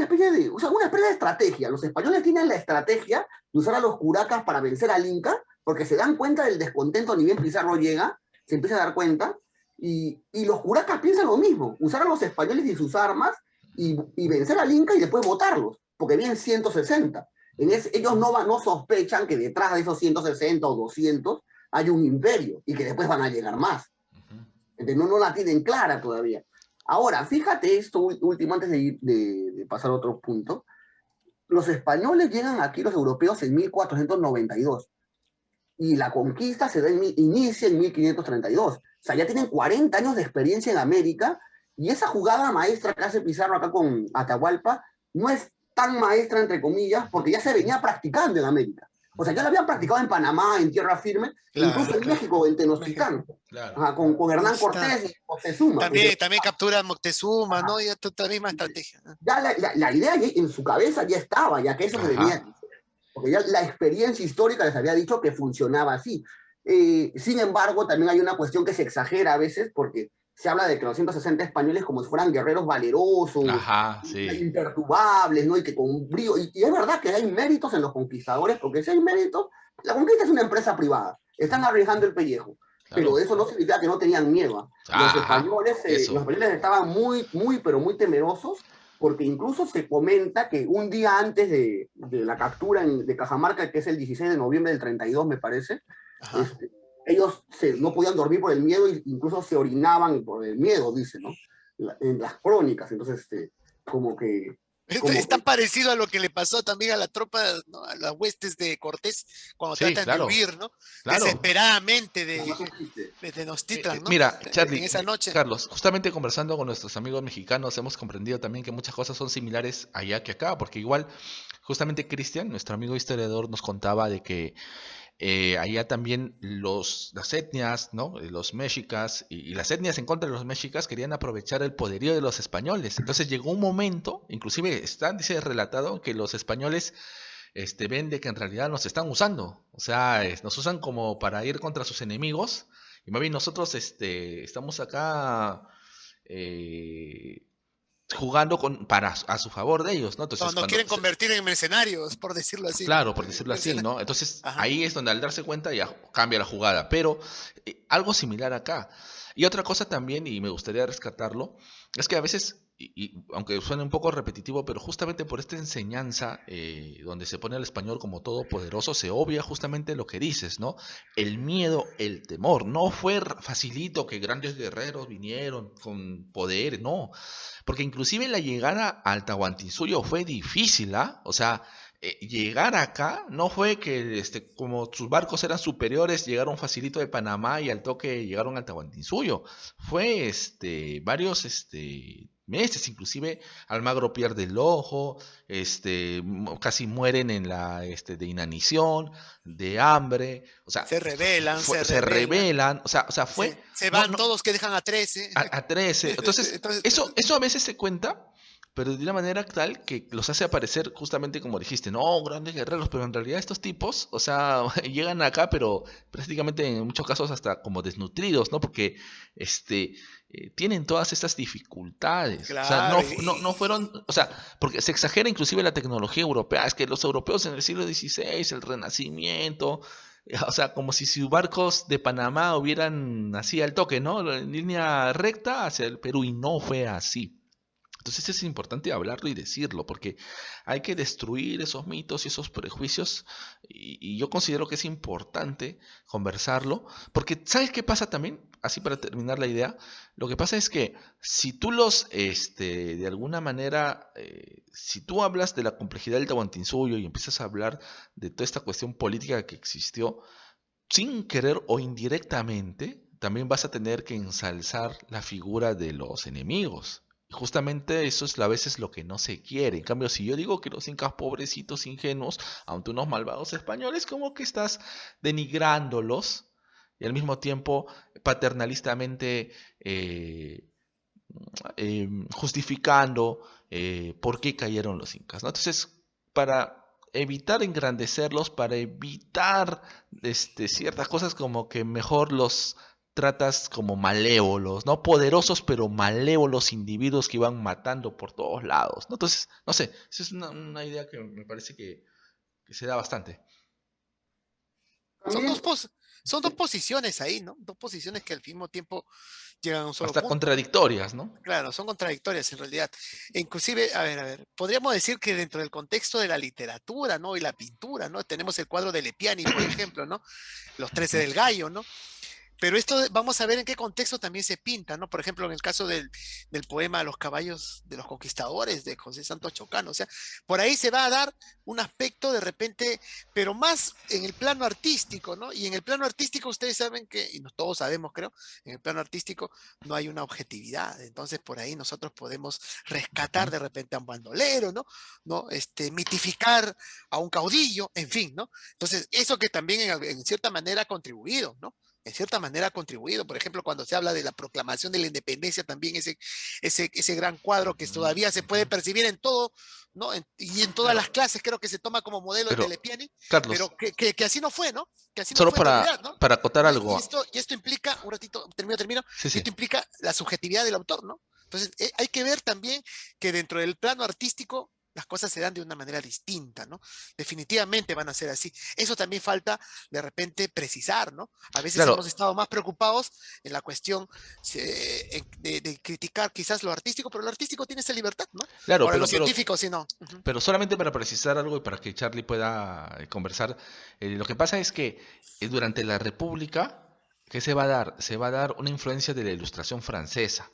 C: especie o sea, una especie de estrategia. Los españoles tienen la estrategia de usar a los curacas para vencer al Inca, porque se dan cuenta del descontento, ni bien Pizarro llega, se empieza a dar cuenta, y los curacas piensan lo mismo, usar a los españoles y sus armas y vencer al Inca y después votarlos, porque vienen 160. Ellos no sospechan que detrás de esos 160 o 200 hay un imperio y que después van a llegar más. Entonces no la tienen clara todavía. Ahora, fíjate esto último antes de pasar a otro punto. Los españoles llegan aquí, los europeos, en 1492 y la conquista inicia en 1532. O sea, ya tienen 40 años de experiencia en América y esa jugada maestra que hace Pizarro acá con Atahualpa no es tan maestra, entre comillas, porque ya se venía practicando en América. O sea, ya la habían practicado en Panamá, en tierra firme, incluso en México, en Tenochtitlán,
A: Claro.
C: con Hernán Cortés y Moctezuma.
B: También captura Moctezuma, ¿no? Ya la misma estrategia.
C: Ya la idea en su cabeza ya estaba, ya que eso se venía, porque ya la experiencia histórica les había dicho que funcionaba así. Sin embargo, también hay una cuestión que se exagera a veces, porque se habla de que los 160 españoles como si fueran guerreros valerosos,
A: Ajá, sí,
C: imperturbables, ¿no? Y que con brío, y es verdad que hay méritos en los conquistadores, porque si hay méritos, la conquista es una empresa privada, están arriesgando el pellejo, pero
A: claro.
C: eso no significa que no tenían miedo.
A: Ajá,
C: Los
A: eso.
C: españoles estaban pero muy temerosos, porque incluso se comenta que un día antes de la captura de Cajamarca, que es el 16 de noviembre del 32, me parece,
B: Ajá.
C: este, ellos no podían dormir por el miedo e incluso se orinaban por el miedo, dice, ¿no? En las crónicas. Entonces, como que,
B: Es tan parecido a lo que le pasó también a la tropa, ¿no? A las huestes de Cortés cuando
A: Sí,
B: tratan de
A: claro,
B: huir, ¿no?
A: claro.
B: Desesperadamente
C: no existe.
B: de Tenochtitlan, ¿no?
A: Mira,
B: En
A: Charlie,
B: esa noche.
A: Carlos, justamente conversando con nuestros amigos mexicanos hemos comprendido también que muchas cosas son similares allá que acá, porque igual, justamente Cristian, nuestro amigo historiador, nos contaba de que allá también las etnias, ¿no? Los mexicas y las etnias en contra de los mexicas querían aprovechar el poderío de los españoles. Entonces llegó un momento, inclusive dice relatado, que los españoles ven de que en realidad nos están usando. O sea, nos usan como para ir contra sus enemigos. Y más bien nosotros estamos acá eh, jugando a su favor de ellos, ¿no?
B: No,
A: Entonces,
B: nos quieren convertir en mercenarios, por decirlo así, ¿no?
A: claro, por decirlo así,
B: Mercena-
A: ¿no? Entonces
B: Ajá.
A: ahí es donde al darse cuenta ya cambia la jugada. Pero algo similar acá. Y otra cosa también, y me gustaría rescatarlo, es que a veces, aunque suene un poco repetitivo, pero justamente por esta enseñanza donde se pone al español como todopoderoso, se obvia justamente lo que dices, ¿no? El miedo, el temor. No fue facilito que grandes guerreros vinieron con poder, no. Porque inclusive la llegada al Tahuantinsuyo fue difícil, ¿ah? O sea, llegar acá no fue que como sus barcos eran superiores, llegaron facilito de Panamá y al toque llegaron al Tahuantinsuyo. Fue varios meses, inclusive Almagro pierde el ojo, casi mueren en la de inanición, de hambre, o sea,
B: Se rebelan, se
A: se
B: rebelan,
A: rebelan, o sea, fue
B: se
A: no,
B: van
A: no,
B: todos que dejan a 13.
A: a 13. Entonces,
B: Entonces,
A: eso a veces se cuenta, pero de una manera tal que los hace aparecer justamente como dijiste, no, grandes guerreros, pero en realidad estos tipos, o sea, llegan acá, pero prácticamente en muchos casos hasta como desnutridos, ¿no? Porque tienen todas estas dificultades. O sea,
B: claro,
A: no fueron, o sea, porque se exagera inclusive la tecnología europea, es que los europeos en el siglo XVI, el Renacimiento, o sea, como si sus barcos de Panamá hubieran así al toque, ¿no? En línea recta hacia el Perú y no fue así. Entonces es importante hablarlo y decirlo, porque hay que destruir esos mitos y esos prejuicios, y yo considero que es importante conversarlo, porque ¿sabes qué pasa también? Así para terminar la idea, lo que pasa es que si tú de alguna manera, si tú hablas de la complejidad del Tahuantinsuyo y empiezas a hablar de toda esta cuestión política que existió, sin querer o indirectamente, también vas a tener que ensalzar la figura de los enemigos. Y justamente eso es a veces lo que no se quiere. En cambio, si yo digo que los incas pobrecitos, ingenuos, ante unos malvados españoles, como que estás denigrándolos y al mismo tiempo paternalistamente justificando por qué cayeron los incas, ¿no? Entonces, para evitar engrandecerlos, para evitar ciertas cosas como que mejor los tratas como malévolos, ¿no? Poderosos pero malévolos individuos que iban matando por todos lados, ¿no? Entonces, no sé, esa es una idea que me parece que se da bastante.
B: son
C: También,
B: son dos posiciones ahí, ¿no? Dos posiciones que al mismo tiempo llegan a un solo
A: Hasta
B: punto, ¿no?
A: contradictorias, ¿no?
B: Claro, son contradictorias en realidad. E inclusive, a ver, podríamos decir que dentro del contexto de la literatura, ¿no? Y la pintura, ¿no? Tenemos el cuadro de Lepiani, por ejemplo, ¿no? Los 13
A: Ujú.
B: del gallo, ¿no? Pero esto vamos a ver en qué contexto también se pinta, ¿no? Por ejemplo, en el caso del poema Los caballos de los conquistadores de José Santos Chocano. O sea, por ahí se va a dar un aspecto de repente, pero más en el plano artístico, ¿no? Y en el plano artístico ustedes saben que, y todos sabemos, creo, en el plano artístico no hay una objetividad. Entonces, por ahí nosotros podemos rescatar
A: Ujú.
B: de repente a un bandolero, ¿no? ¿No? Mitificar a un caudillo, en fin, ¿no? Entonces, eso que también en cierta manera ha contribuido, ¿no? en cierta manera ha contribuido. Por ejemplo, cuando se habla de la proclamación de la independencia, también ese gran cuadro que todavía se puede percibir en todo, ¿no? Y en todas
A: Claro,
B: las clases creo que se toma como modelo de
A: pero
B: Telepiani,
A: Carlos,
B: pero que así no fue, ¿no? Que así no
A: solo
B: fue en realidad, ¿no?
A: para acotar
B: Y
A: algo,
B: esto implica, un ratito, termino,
A: sí,
B: y
A: sí.
B: esto implica la subjetividad del autor, ¿no? Entonces, hay que ver también que dentro del plano artístico las cosas se dan de una manera distinta, ¿no? Definitivamente van a ser así. Eso también falta de repente precisar, ¿no? A veces
A: Claro,
B: hemos estado más preocupados en la cuestión de criticar quizás lo artístico, pero lo artístico tiene esa libertad, ¿no?
A: claro,
B: Ahora, lo científico, sí, no. Ujú.
A: pero solamente para precisar algo y para que Charlie pueda conversar, lo que pasa es que durante la República, ¿qué se va a dar? Se va a dar una influencia de la Ilustración francesa.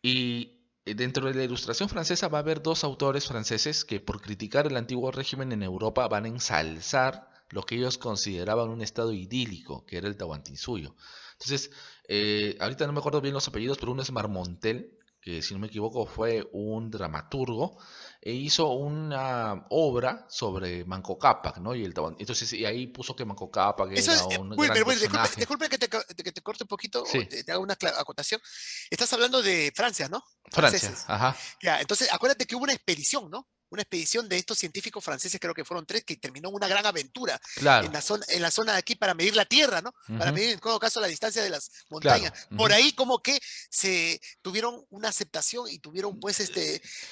A: Y dentro de la Ilustración francesa va a haber dos autores franceses que por criticar el antiguo régimen en Europa van a ensalzar lo que ellos consideraban un estado idílico, que era el Tahuantinsuyo. Entonces, ahorita no me acuerdo bien los apellidos, pero uno es Marmontel, que si no me equivoco fue un dramaturgo, e hizo una obra sobre Manco Cápac, ¿no? Entonces, y ahí puso que Manco Cápac
B: Eso
A: era
B: es,
A: un gran
B: Wilmer, disculpe,
A: personaje.
B: disculpe que te corte un poquito o
A: Sí,
B: te haga una acotación. Estás hablando de Francia, ¿no?
A: Francia,
B: Franceses.
A: ajá,
B: Ya, entonces acuérdate que hubo una expedición, ¿no? Una expedición de estos científicos franceses, creo que fueron tres, que terminó en una gran aventura
A: claro,
B: en la zona de aquí para medir la Tierra, ¿no? Para
A: ujú,
B: medir en todo caso la distancia de las montañas.
A: claro.
B: Por
A: Ujú.
B: ahí como que se tuvieron una aceptación y tuvieron pues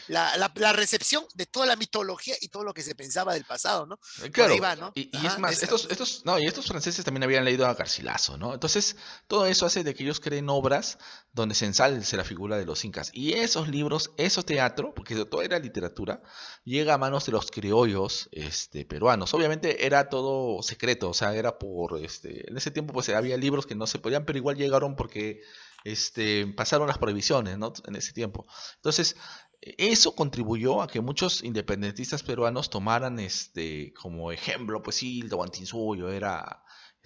B: la recepción de toda la mitología y todo lo que se pensaba del pasado, ¿no? Por ahí
A: Claro,
B: va, ¿no?
A: y es
B: Ajá,
A: más, no, y estos franceses también habían leído a Garcilaso, ¿no? Entonces, todo eso hace de que ellos creen obras donde se ensalce la figura de los incas. Y esos libros, eso teatro, porque todo era literatura, llega a manos de los criollos, peruanos. Obviamente era todo secreto, o sea, era en ese tiempo pues había libros que no se podían, pero igual llegaron porque, pasaron las prohibiciones, ¿no? En ese tiempo. Entonces, eso contribuyó a que muchos independentistas peruanos tomaran como ejemplo, pues sí, el Tahuantinsuyo era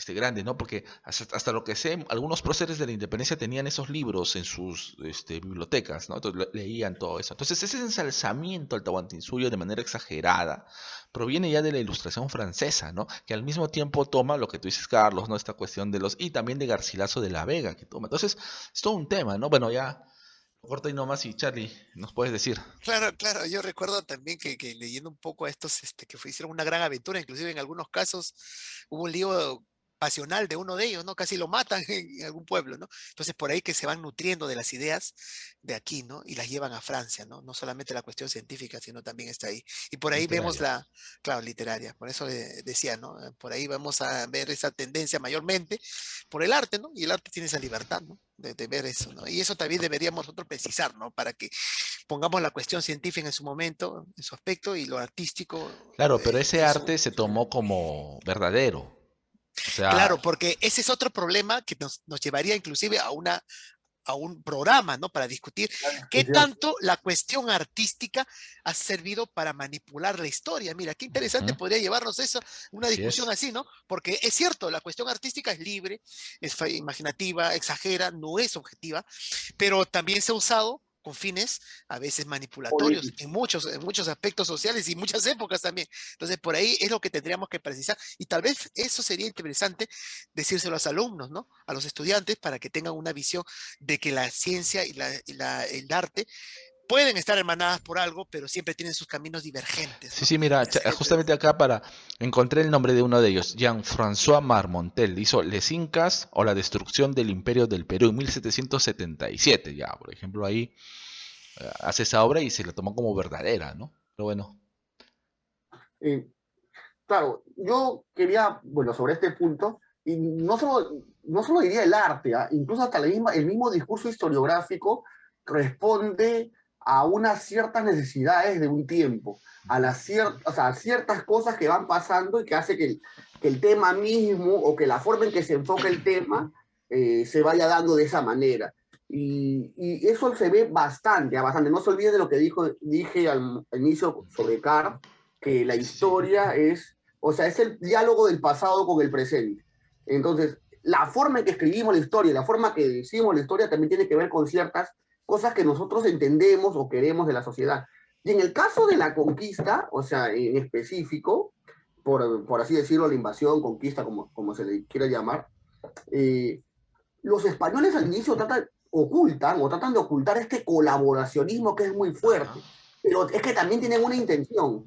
A: grande, ¿no? Porque hasta lo que sé, algunos próceres de la independencia tenían esos libros en sus bibliotecas, ¿no? Entonces leían todo eso. Entonces ese ensalzamiento al Tahuantinsuyo de manera exagerada proviene ya de la Ilustración francesa, ¿no? Que al mismo tiempo toma lo que tú dices, Carlos, ¿no? Esta cuestión y también de Garcilaso de la Vega que toma. Entonces es todo un tema, ¿no? Bueno, ya corta y nomás y Charlie, nos puedes decir.
B: claro, claro, yo recuerdo también que leyendo un poco a estos hicieron una gran aventura, inclusive en algunos casos hubo un lío pasional de uno de ellos, ¿no? Casi lo matan en algún pueblo, ¿no? Entonces por ahí que se van nutriendo de las ideas de aquí, ¿no? Y las llevan a Francia, ¿no? No solamente la cuestión científica, sino también está ahí. Y por ahí vemos
A: Literaria.
B: claro, literaria, por eso decía, ¿no? Por ahí vamos a ver esa tendencia mayormente por el arte, ¿no? Y el arte tiene esa libertad, ¿no? De ver eso, ¿no? Y eso también deberíamos nosotros precisar, ¿no? Para que pongamos la cuestión científica en su momento, en su aspecto, y lo artístico
A: Claro, pero ese
B: en su...
A: arte se tomó como verdadero. O sea,
B: Claro, porque ese es otro problema que nos llevaría inclusive a un programa, ¿no? Para discutir
C: La
B: qué
C: discusión.
B: tanto la cuestión artística ha servido para manipular la historia. Mira, qué interesante
A: ujú,
B: podría llevarnos eso, una
A: así
B: discusión
A: es.
B: así, ¿no? Porque es cierto, la cuestión artística es libre, es imaginativa, exagera, no es objetiva, pero también se ha usado con fines a veces manipulatorios
C: Político.
B: en muchos aspectos sociales y muchas épocas también. Entonces, por ahí es lo que tendríamos que precisar. Y tal vez eso sería interesante decírselo a los alumnos, ¿no? A los estudiantes para que tengan una visión de que la ciencia el arte pueden estar hermanadas por algo, pero siempre tienen sus caminos divergentes,
A: Sí,
B: ¿no?
A: sí, mira,
B: Divergentes.
A: justamente acá encontré el nombre de uno de ellos, Jean-François Marmontel, hizo Les Incas o la destrucción del Imperio del Perú en 1777, ya, por ejemplo, ahí hace esa obra y se la tomó como verdadera, ¿no? Pero bueno,
C: Eh, claro, yo quería, bueno, sobre este punto, y no solo diría el arte, ¿ah? Incluso hasta el mismo discurso historiográfico responde a unas ciertas necesidades de un tiempo, o sea, a ciertas cosas que van pasando y que hace que el tema mismo o que la forma en que se enfoca el tema se vaya dando de esa manera. Y eso se ve bastante, bastante. No se olvide de lo que dije al inicio sobre Carr, que la
A: sí, sí, sí.
C: historia es, o sea, es el diálogo del pasado con el presente. Entonces, la forma en que escribimos la historia, la forma que decimos la historia también tiene que ver con ciertas cosas que nosotros entendemos o queremos de la sociedad. Y en el caso de la conquista, o sea, en específico, por así decirlo, la invasión, conquista, como se le quiera llamar, eh, los españoles al inicio tratan de ocultar este colaboracionismo que es muy
A: Ajá,
C: fuerte, pero es que también tienen una intención.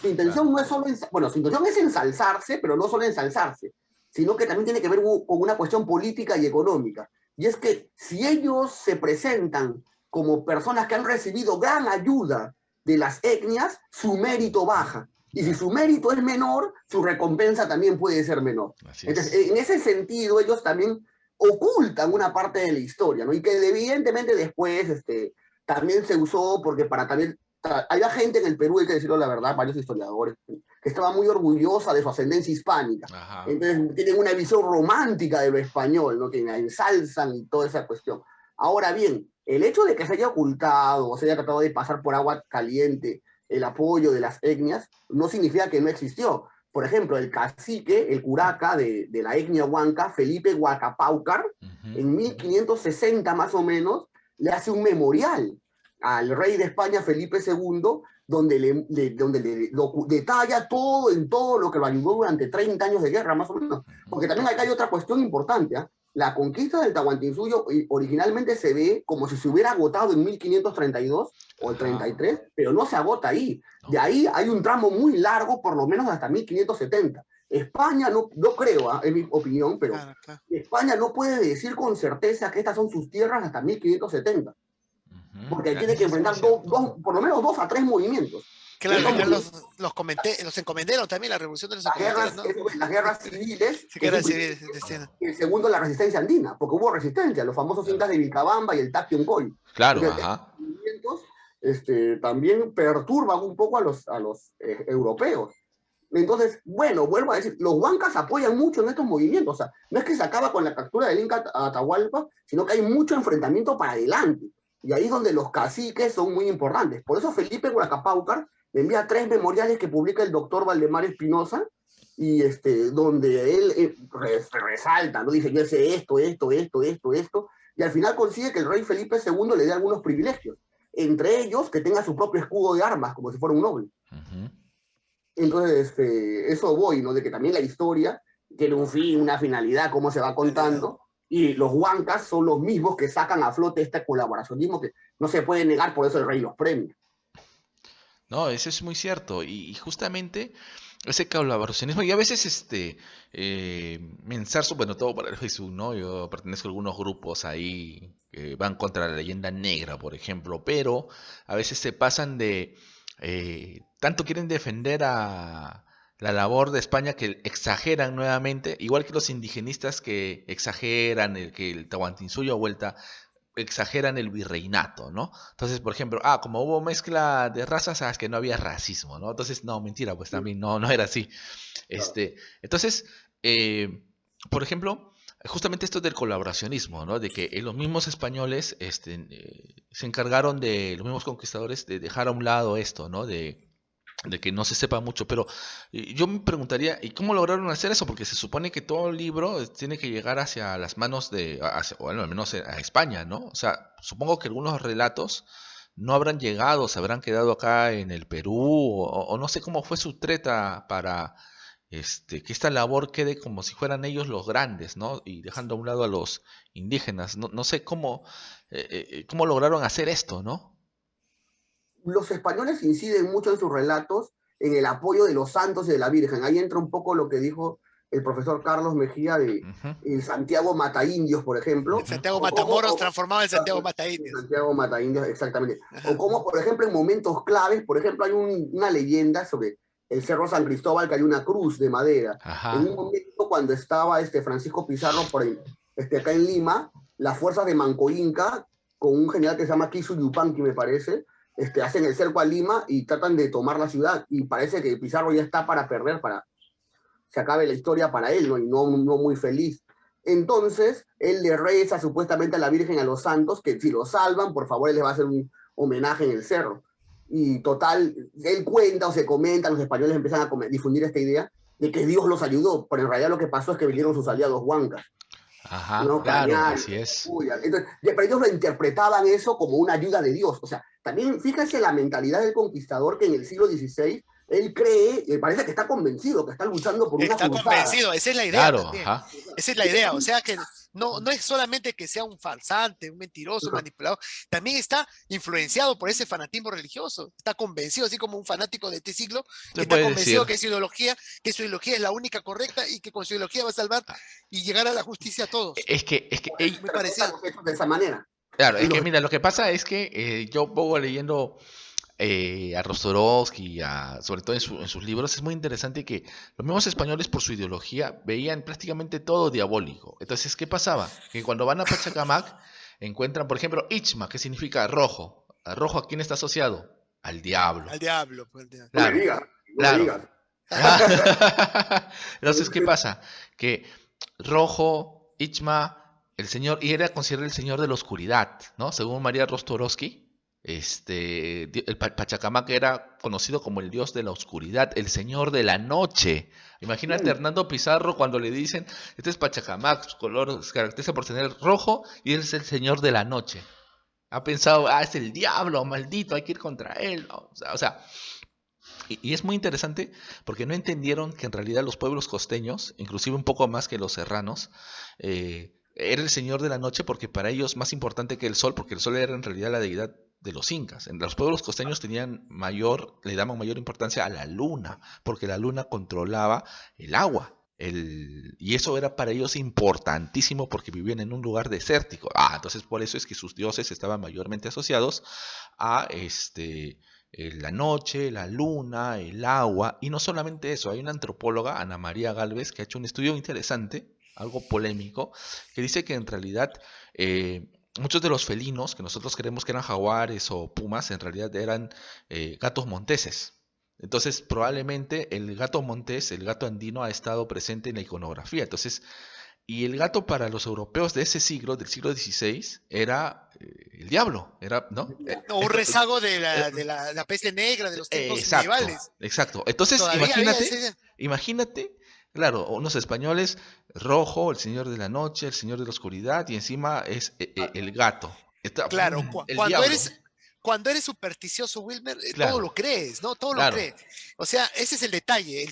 C: Su intención
A: claro.
C: no es solo, bueno, su intención es ensalzarse, pero no solo ensalzarse, sino que también tiene que ver con una cuestión política y económica. Y es que si ellos se presentan como personas que han recibido gran ayuda de las etnias, su mérito baja. Y si
A: Claro,
C: su mérito es menor, su recompensa también puede ser menor.
A: así
C: Entonces,
A: es.
C: en ese sentido, ellos también ocultan una parte de la historia, ¿no? Y que evidentemente después también se usó porque para también... Había gente en el Perú, hay que decirlo la verdad, varios historiadores, que estaba muy orgullosa de su ascendencia hispánica.
A: Ajá.
C: Entonces tienen una visión romántica de lo español, ¿no? Que la ensalzan y toda esa cuestión. Ahora bien, el hecho de que se haya ocultado o se haya tratado de pasar por agua caliente el apoyo de las etnias no significa que no existió. Por ejemplo, el cacique, el curaca de la etnia huanca, Felipe Huacapaucar,
A: Ujú.
C: en 1560 más o menos, le hace un memorial al rey de España, Felipe II, donde detalla todo en todo lo que lo ayudó durante 30 años de guerra, más o menos.
A: Ujú.
C: Porque también acá hay otra cuestión importante. ¿Eh? La conquista del Tahuantinsuyo originalmente se ve como si se hubiera agotado en 1532 o el
A: Ajá.
C: 33, pero no se agota ahí. De
A: No.
C: ahí hay un tramo muy largo, por lo menos hasta 1570. España, no creo, es mi opinión, pero
B: Claro, claro.
C: España no puede decir con certeza que estas son sus tierras hasta 1570
A: Ujú.
C: porque tiene que
A: Eso es muy
C: enfrentar
A: cierto.
C: Por lo menos 2 a 3 movimientos.
B: Claro,
C: Estos
B: acá
C: movimientos,
B: los encomenderos también, la revolución de los
C: las
B: encomenderos,
C: guerras,
B: ¿no?
C: las guerras civiles,
B: Sí,
C: que
B: que
C: es
B: era
C: el primero,
B: civil, destino.
C: y el segundo la resistencia andina, porque hubo resistencia, los famosos
A: Claro.
C: incas de Vilcabamba y el Taquioncoy.
A: Claro,
C: Entonces, estos
A: ajá.
C: movimientos también perturban un poco a los europeos. Entonces, bueno, vuelvo a decir, los huancas apoyan mucho en estos movimientos. O sea, no es que se acaba con la captura del Inca Atahualpa, sino que hay mucho enfrentamiento para adelante. Y ahí es donde los caciques son muy importantes. Por eso Felipe Huacapaucar le envía 3 memoriales que publica el doctor Valdemar Espinosa, y donde él resalta, ¿no? Dice, yo sé esto, y al final consigue que el rey Felipe II le dé algunos privilegios. Entre ellos, que tenga su propio escudo de armas, como si fuera un noble.
A: Ujú.
C: Entonces, eso voy, ¿no? De que también la historia tiene un fin, una finalidad, cómo se va
B: Realidad.
C: contando, y los huancas son los mismos que sacan a flote este colaboracionismo que no se puede negar, por eso el rey los premia.
A: No, eso es muy cierto. Y justamente ese colaboracionismo, y a veces me ensarzo, bueno, todo para el Facebook, ¿no? Yo pertenezco a algunos grupos ahí que van contra la leyenda negra, por ejemplo, pero a veces se pasan tanto quieren defender a la labor de España que exageran nuevamente, igual que los indigenistas que exageran que el Tahuantinsuyo vuelta exageran el virreinato, ¿no? Entonces, por ejemplo, como hubo mezcla de razas, sabes que no había racismo, ¿no? Entonces, no, mentira, pues
C: Sí,
A: también no era así.
C: claro.
A: Entonces, por ejemplo, justamente esto del colaboracionismo, ¿no? De que los mismos españoles se encargaron de, los mismos conquistadores, de dejar a un lado esto, ¿no? De que no se sepa mucho, pero yo me preguntaría, ¿y cómo lograron hacer eso? Porque se supone que todo el libro tiene que llegar hacia las manos bueno, al menos a España, ¿no? O sea, supongo que algunos relatos no habrán llegado, se habrán quedado acá en el Perú, o no sé cómo fue su treta para que esta labor quede como si fueran ellos los grandes, ¿no? Y dejando a un lado a los indígenas. No sé cómo lograron hacer esto, ¿no?
C: Los españoles inciden mucho en sus relatos en el apoyo de los santos y de la Virgen. Ahí entra un poco lo que dijo el profesor Carlos Mejía de
A: Ujú,
C: Santiago Mataindios, por
B: El
C: ejemplo,
B: Santiago
C: o cómo,
B: Matamoros transformado en Santiago Mataindios.
C: Santiago Mataindios, exactamente, o
B: Ajá.
C: cómo, por ejemplo, en momentos claves, por ejemplo, hay una leyenda sobre el Cerro San Cristóbal, que hay una cruz de madera. En
A: ajá,
C: un momento cuando estaba Francisco Pizarro acá en Lima, las fuerzas de Manco Inca, con un general que se llama Kisu Yupanqui, me parece, hacen el cerco a Lima y tratan de tomar la ciudad, y parece que Pizarro ya está para perder, para se acabe la historia para él, ¿no? Y no muy feliz. Entonces, él le reza supuestamente a la Virgen y a los santos que si lo salvan, por favor, él les va a hacer un homenaje en el cerro. Y total, él cuenta o se comenta, los españoles empiezan a difundir esta idea de que Dios los ayudó, pero en realidad lo que pasó es que vinieron sus aliados huancas,
A: ajá,
C: ¿no?
A: claro,
C: Cañar,
A: así es.
C: entonces, pero ellos lo interpretaban eso como una ayuda de Dios. O sea, también fíjese la mentalidad del conquistador que en el siglo XVI Él cree, parece que está convencido, que está luchando por una
B: Está
C: cruzada.
B: convencido, esa es la idea
A: Claro,
B: también.
A: ajá.
B: Esa es la idea, o sea que no es solamente que sea un farsante, un mentiroso, un manipulador, también está influenciado por ese fanatismo religioso, está convencido, así como un fanático de este siglo,
A: Se
B: que está
A: puede
B: convencido
A: decir.
B: que su ideología es la única correcta y que con su ideología va a salvar y llegar a la justicia a todos.
C: Por eso
B: Muy
C: interpreta
B: parecido.
C: los hechos de esa manera.
A: Claro, es
C: Y
A: que
C: los
A: mira, lo que pasa es que yo pongo leyendo a Rostorowski, sobre todo en sus libros, es muy interesante que los mismos españoles por su ideología veían prácticamente todo diabólico. Entonces, ¿qué pasaba? Que cuando van a Pachacamac encuentran, por ejemplo, Ichma, que significa rojo. ¿A rojo a quién está asociado? Al diablo.
B: Al diablo, pues, al diablo.
C: No me
A: Claro,
C: digas, no me
A: claro.
C: digas.
A: Entonces, ¿qué pasa? Que rojo, Ichma, el señor, y era considerado el señor de la oscuridad, ¿no? Según María Rostorowski, el Pachacamac era conocido como el dios de la oscuridad, el señor de la noche. Imagínate a Hernando Pizarro cuando le dicen, este es Pachacamac, su color se caracteriza por tener rojo y él es el señor de la noche. Ha pensado, es el diablo, maldito, hay que ir contra él, ¿no? Y es muy interesante porque no entendieron que en realidad los pueblos costeños, inclusive un poco más que los serranos, era el señor de la noche porque para ellos más importante que el sol, porque el sol era en realidad la deidad de los incas. En los pueblos costeños le daban mayor importancia a la luna, porque la luna controlaba el agua. Y eso era para ellos importantísimo porque vivían en un lugar desértico. Entonces por eso es que sus dioses estaban mayormente asociados a la noche, la luna, el agua, y no solamente eso, hay una antropóloga, Ana María Galvez, que ha hecho un estudio interesante, algo polémico, que dice que en realidad muchos de los felinos que nosotros creemos que eran jaguares o pumas, en realidad eran gatos monteses. Entonces, probablemente el gato montés, el gato andino, ha estado presente en la iconografía. Entonces, y el gato para los europeos de ese siglo, del siglo XVI, era el diablo, ¿no?
B: No, un rezago de la peste negra de los tiempos
A: Exacto,
B: medievales.
A: exacto. Entonces,
B: Todavía había esa idea.
A: imagínate, claro, unos españoles, rojo, el señor de la noche, el señor de la oscuridad, y encima es el gato.
B: Claro,
A: El diablo.
B: cuando eres supersticioso, Wilmer, todo
A: Claro,
B: lo crees, ¿no? Todo lo
A: claro.
B: crees. O sea, ese es el detalle.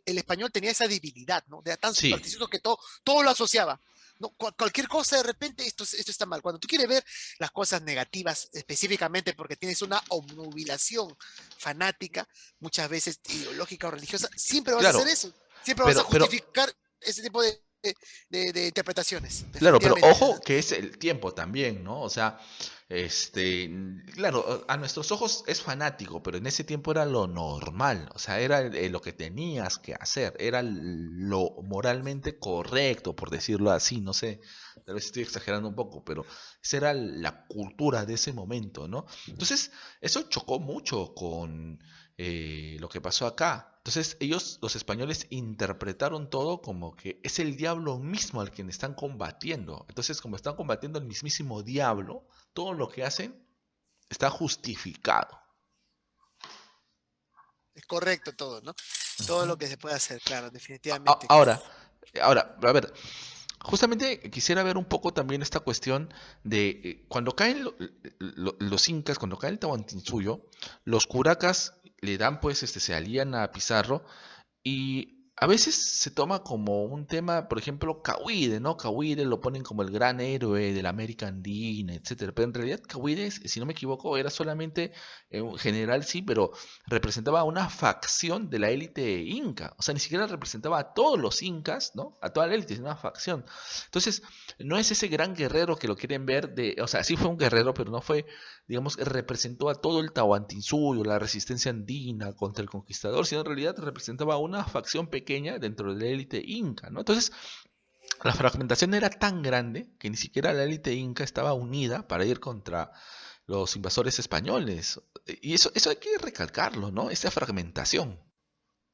B: El español tenía esa debilidad, ¿no? Era tan
A: Sí,
B: supersticioso que todo lo asociaba. No, cualquier cosa de repente, esto está mal. Cuando tú quieres ver las cosas negativas, específicamente porque tienes una obnubilación fanática, muchas veces ideológica o religiosa, siempre vas a hacer
A: claro.
B: eso. Siempre vas a
A: Pero
B: justificar ese tipo de interpretaciones,
A: claro, pero
B: definitivamente.
A: ojo que es el tiempo también, ¿no? O sea, claro, a nuestros ojos es fanático, pero en ese tiempo era lo normal, o sea, era lo que tenías que hacer, era lo moralmente correcto, por decirlo así, no sé, tal vez estoy exagerando un poco, pero esa era la cultura de ese momento, ¿no? Entonces, eso chocó mucho con lo que pasó acá. Entonces ellos, los españoles, interpretaron todo como que es el diablo mismo al quien están combatiendo. Entonces, como están combatiendo al mismísimo diablo, todo lo que hacen está justificado.
B: Es correcto todo, ¿no? Todo
A: Ujú.
B: lo que se puede hacer, claro,
A: A-
B: definitivamente.
A: a- Ahora, a ver, justamente quisiera ver un poco también esta cuestión de cuando caen los incas, cuando cae el Tahuantinsuyo, los curacas le dan pues, se alían a Pizarro. Y a veces se toma como un tema, por ejemplo, Cahuide, ¿no? Cahuide lo ponen como el gran héroe de la América Andina, etcétera. Pero en realidad Cahuide, si no me equivoco, era solamente un general, sí, pero representaba una facción de la élite inca. O sea, ni siquiera representaba a todos los incas, ¿no? A toda la élite, sino una facción. Entonces, no es ese gran guerrero que lo quieren ver o sea, sí fue un guerrero, pero no fue, digamos, representó a todo el Tahuantinsuyo, la resistencia andina contra el conquistador, sino en realidad representaba a una facción pequeña dentro de la élite inca, ¿no? Entonces, la fragmentación era tan grande que ni siquiera la élite inca estaba unida para ir contra los invasores españoles. Y eso hay que recalcarlo, ¿no? Esa fragmentación.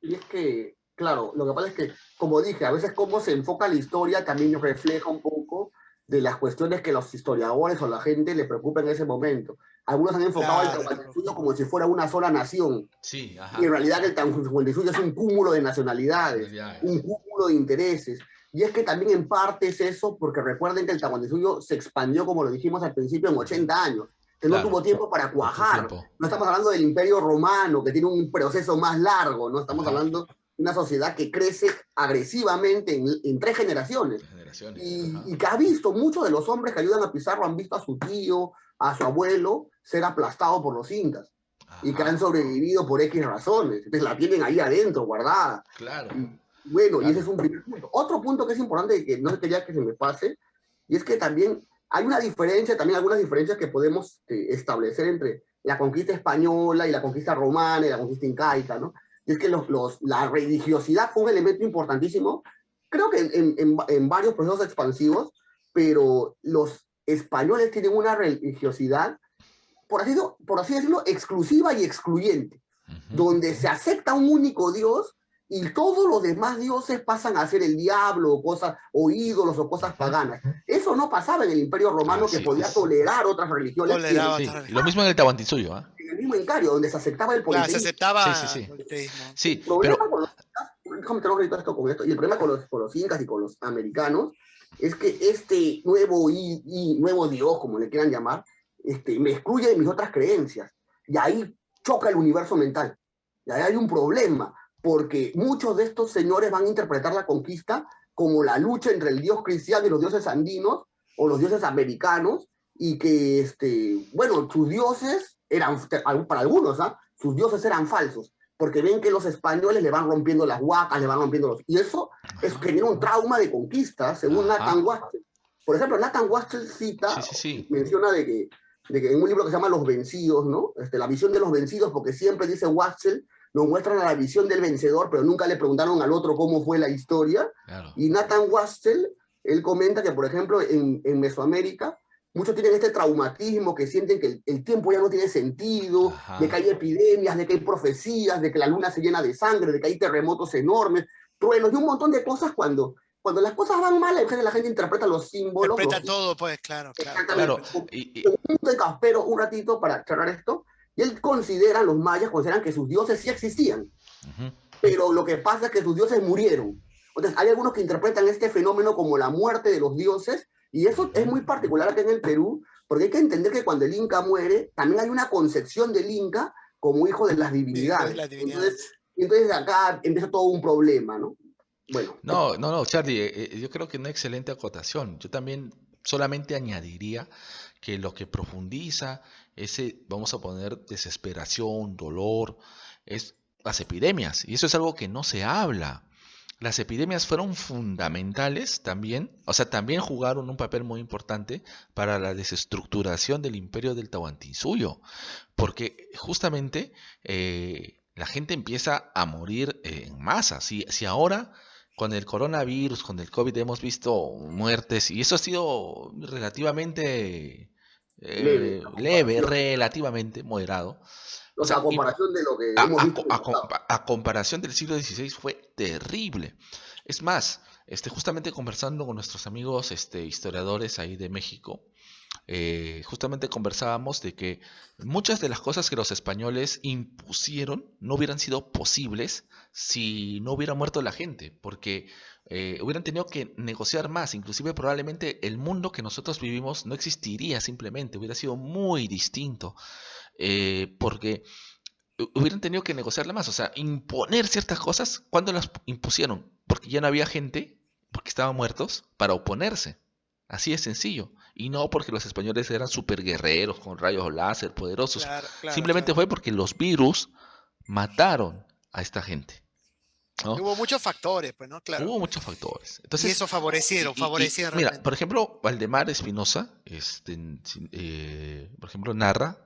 C: Y es que, claro, lo que pasa es que, como dije, a veces cómo se enfoca la historia también refleja un poco de las cuestiones que los historiadores o la gente le preocupa en ese momento. Algunos han enfocado al
B: Claro,
C: Tahuantinsuyo como si fuera una sola nación,
A: Sí,
C: y en
A: ajá.
C: realidad el Tahuantinsuyo es un cúmulo de nacionalidades, un cúmulo de intereses. Y es que también en parte es eso, porque recuerden que el Tahuantinsuyo se expandió, como lo dijimos al principio, en
A: Ujú.
C: 80 años. que no tuvo
A: Claro,
C: tiempo para
A: no tuvo
C: cuajar.
A: tiempo.
C: No estamos hablando del Imperio Romano, que tiene un proceso más largo, no estamos
A: Ajá,
C: hablando de una sociedad que crece agresivamente en 3 generaciones.
A: las generaciones. Ajá,
C: Y que ha visto, muchos de los hombres que ayudan a Pizarro han visto a su tío, a su abuelo, ser aplastado por los incas y que
A: ajá,
C: han sobrevivido por X razones. Entonces la tienen ahí adentro, guardada.
A: claro,
C: Y bueno, y ese
A: claro.
C: es un primer punto. Otro punto que es importante y que no quería que se me pase, y es que también hay una diferencia, también algunas diferencias que podemos establecer entre la conquista española y la conquista romana y la conquista incaica, ¿no? Y es que la religiosidad fue un elemento importantísimo, creo que en varios procesos expansivos, pero los españoles tienen una religiosidad, por así decirlo, exclusiva y excluyente,
A: Ujú.
C: donde se acepta un único Dios y todos los demás dioses pasan a ser el diablo o cosas, o ídolos o cosas
A: Ujú.
C: paganas. Eso no pasaba en el Imperio Romano, que
A: Así
C: podía
A: es.
C: tolerar otras religiones, y
B: Toleraba
A: Sí,
B: otra
A: y lo
B: religión.
A: mismo en el Tahuantinsuyo, ¿ah?
C: en el mismo Imperio, donde se aceptaba el
B: Claro, se
C: politeísmo.
A: Sí, sí,
B: aceptaba el
A: sí.
B: politeísmo.
C: El
A: Sí,
C: problema
A: pero
C: con los incas, déjame te lo grito esto con esto, y el problema con los incas y con los americanos es que este nuevo Dios, como le quieran llamar, me excluye de mis otras creencias. Y ahí choca el universo mental. Y ahí hay un problema, porque muchos de estos señores van a interpretar la conquista como la lucha entre el dios cristiano y los dioses andinos o los dioses americanos, y que, bueno, sus dioses eran, para algunos, ¿ah? Sus dioses eran falsos, porque ven que los españoles le van rompiendo las huacas, le van rompiendo los... Y eso
A: ajá,
C: genera un trauma de conquista, según Nathan
A: ajá.
C: Wassel. Por ejemplo, Nathan Wassel
A: Sí,
C: cita,
A: sí, sí.
C: menciona de que en un libro que se llama Los Vencidos, ¿no? La visión de los vencidos, porque siempre dice Wassel, nos muestran la visión del vencedor, pero nunca le preguntaron al otro cómo fue la historia.
A: Claro.
C: Y Nathan Wassel, él comenta que, por ejemplo, en Mesoamérica, muchos tienen este traumatismo, que sienten que el tiempo ya no tiene sentido, de que
A: Ajá.
C: hay epidemias, de que hay profecías, de que la luna se llena de sangre, de que hay terremotos enormes, truenos y un montón de cosas cuando las cosas van mal, la gente interpreta los símbolos,
B: Interpreta todo, pues, claro, claro, todo
C: exactamente.
A: Claro.
B: interpreta.
A: Y,
C: Un punto de Caspero, un ratito para cerrar esto, y los mayas consideran que sus dioses sí existían,
A: ujú.
C: pero lo que pasa es que sus dioses murieron. Entonces, hay algunos que interpretan este fenómeno como la muerte de los dioses, y eso es
A: Ujú.
C: muy particular aquí en el Perú, porque hay que entender que cuando el Inca muere, también hay una concepción del Inca como hijo de las
B: De
C: divinidades.
B: las divinidades.
C: Entonces acá empieza todo un problema, ¿no? Bueno,
A: No, no, no, Charlie, yo creo que una excelente acotación. Yo también solamente añadiría que lo que profundiza ese, vamos a poner, desesperación, dolor, es las epidemias. Y eso es algo que no se habla. Las epidemias fueron fundamentales también, o sea, también jugaron un papel muy importante para la desestructuración del imperio del Tahuantinsuyo, porque justamente la gente empieza a morir en masa. Si ahora con el coronavirus, con el COVID hemos visto muertes y eso ha sido relativamente
C: leve la
A: leve,
C: comparación.
A: relativamente moderado. O
C: O sea,
A: sea,
C: a comparación de lo que hemos visto en el pasado.
A: a comparación del siglo XVI fue terrible. Es más, justamente conversando con nuestros amigos historiadores ahí de México, justamente conversábamos de que muchas de las cosas que los españoles impusieron no hubieran sido posibles si no hubiera muerto la gente, porque hubieran tenido que negociar más, inclusive probablemente el mundo que nosotros vivimos no existiría simplemente, hubiera sido muy distinto, porque hubieran tenido que negociarla más, o sea, imponer ciertas cosas. ¿Cuándo las impusieron? Porque ya no había gente, porque estaban muertos, para oponerse. Así de sencillo. Y no porque los españoles eran super guerreros con rayos láser poderosos.
B: Claro, claro,
A: Simplemente
B: claro.
A: fue porque los virus mataron a esta gente, ¿no?
B: Hubo muchos factores, pues, ¿no? Claro.
A: Hubo muchos factores.
B: Y
A: Entonces,
B: eso favorecieron
A: mira,
B: realmente.
A: por ejemplo, Valdemar Espinosa, por ejemplo, narra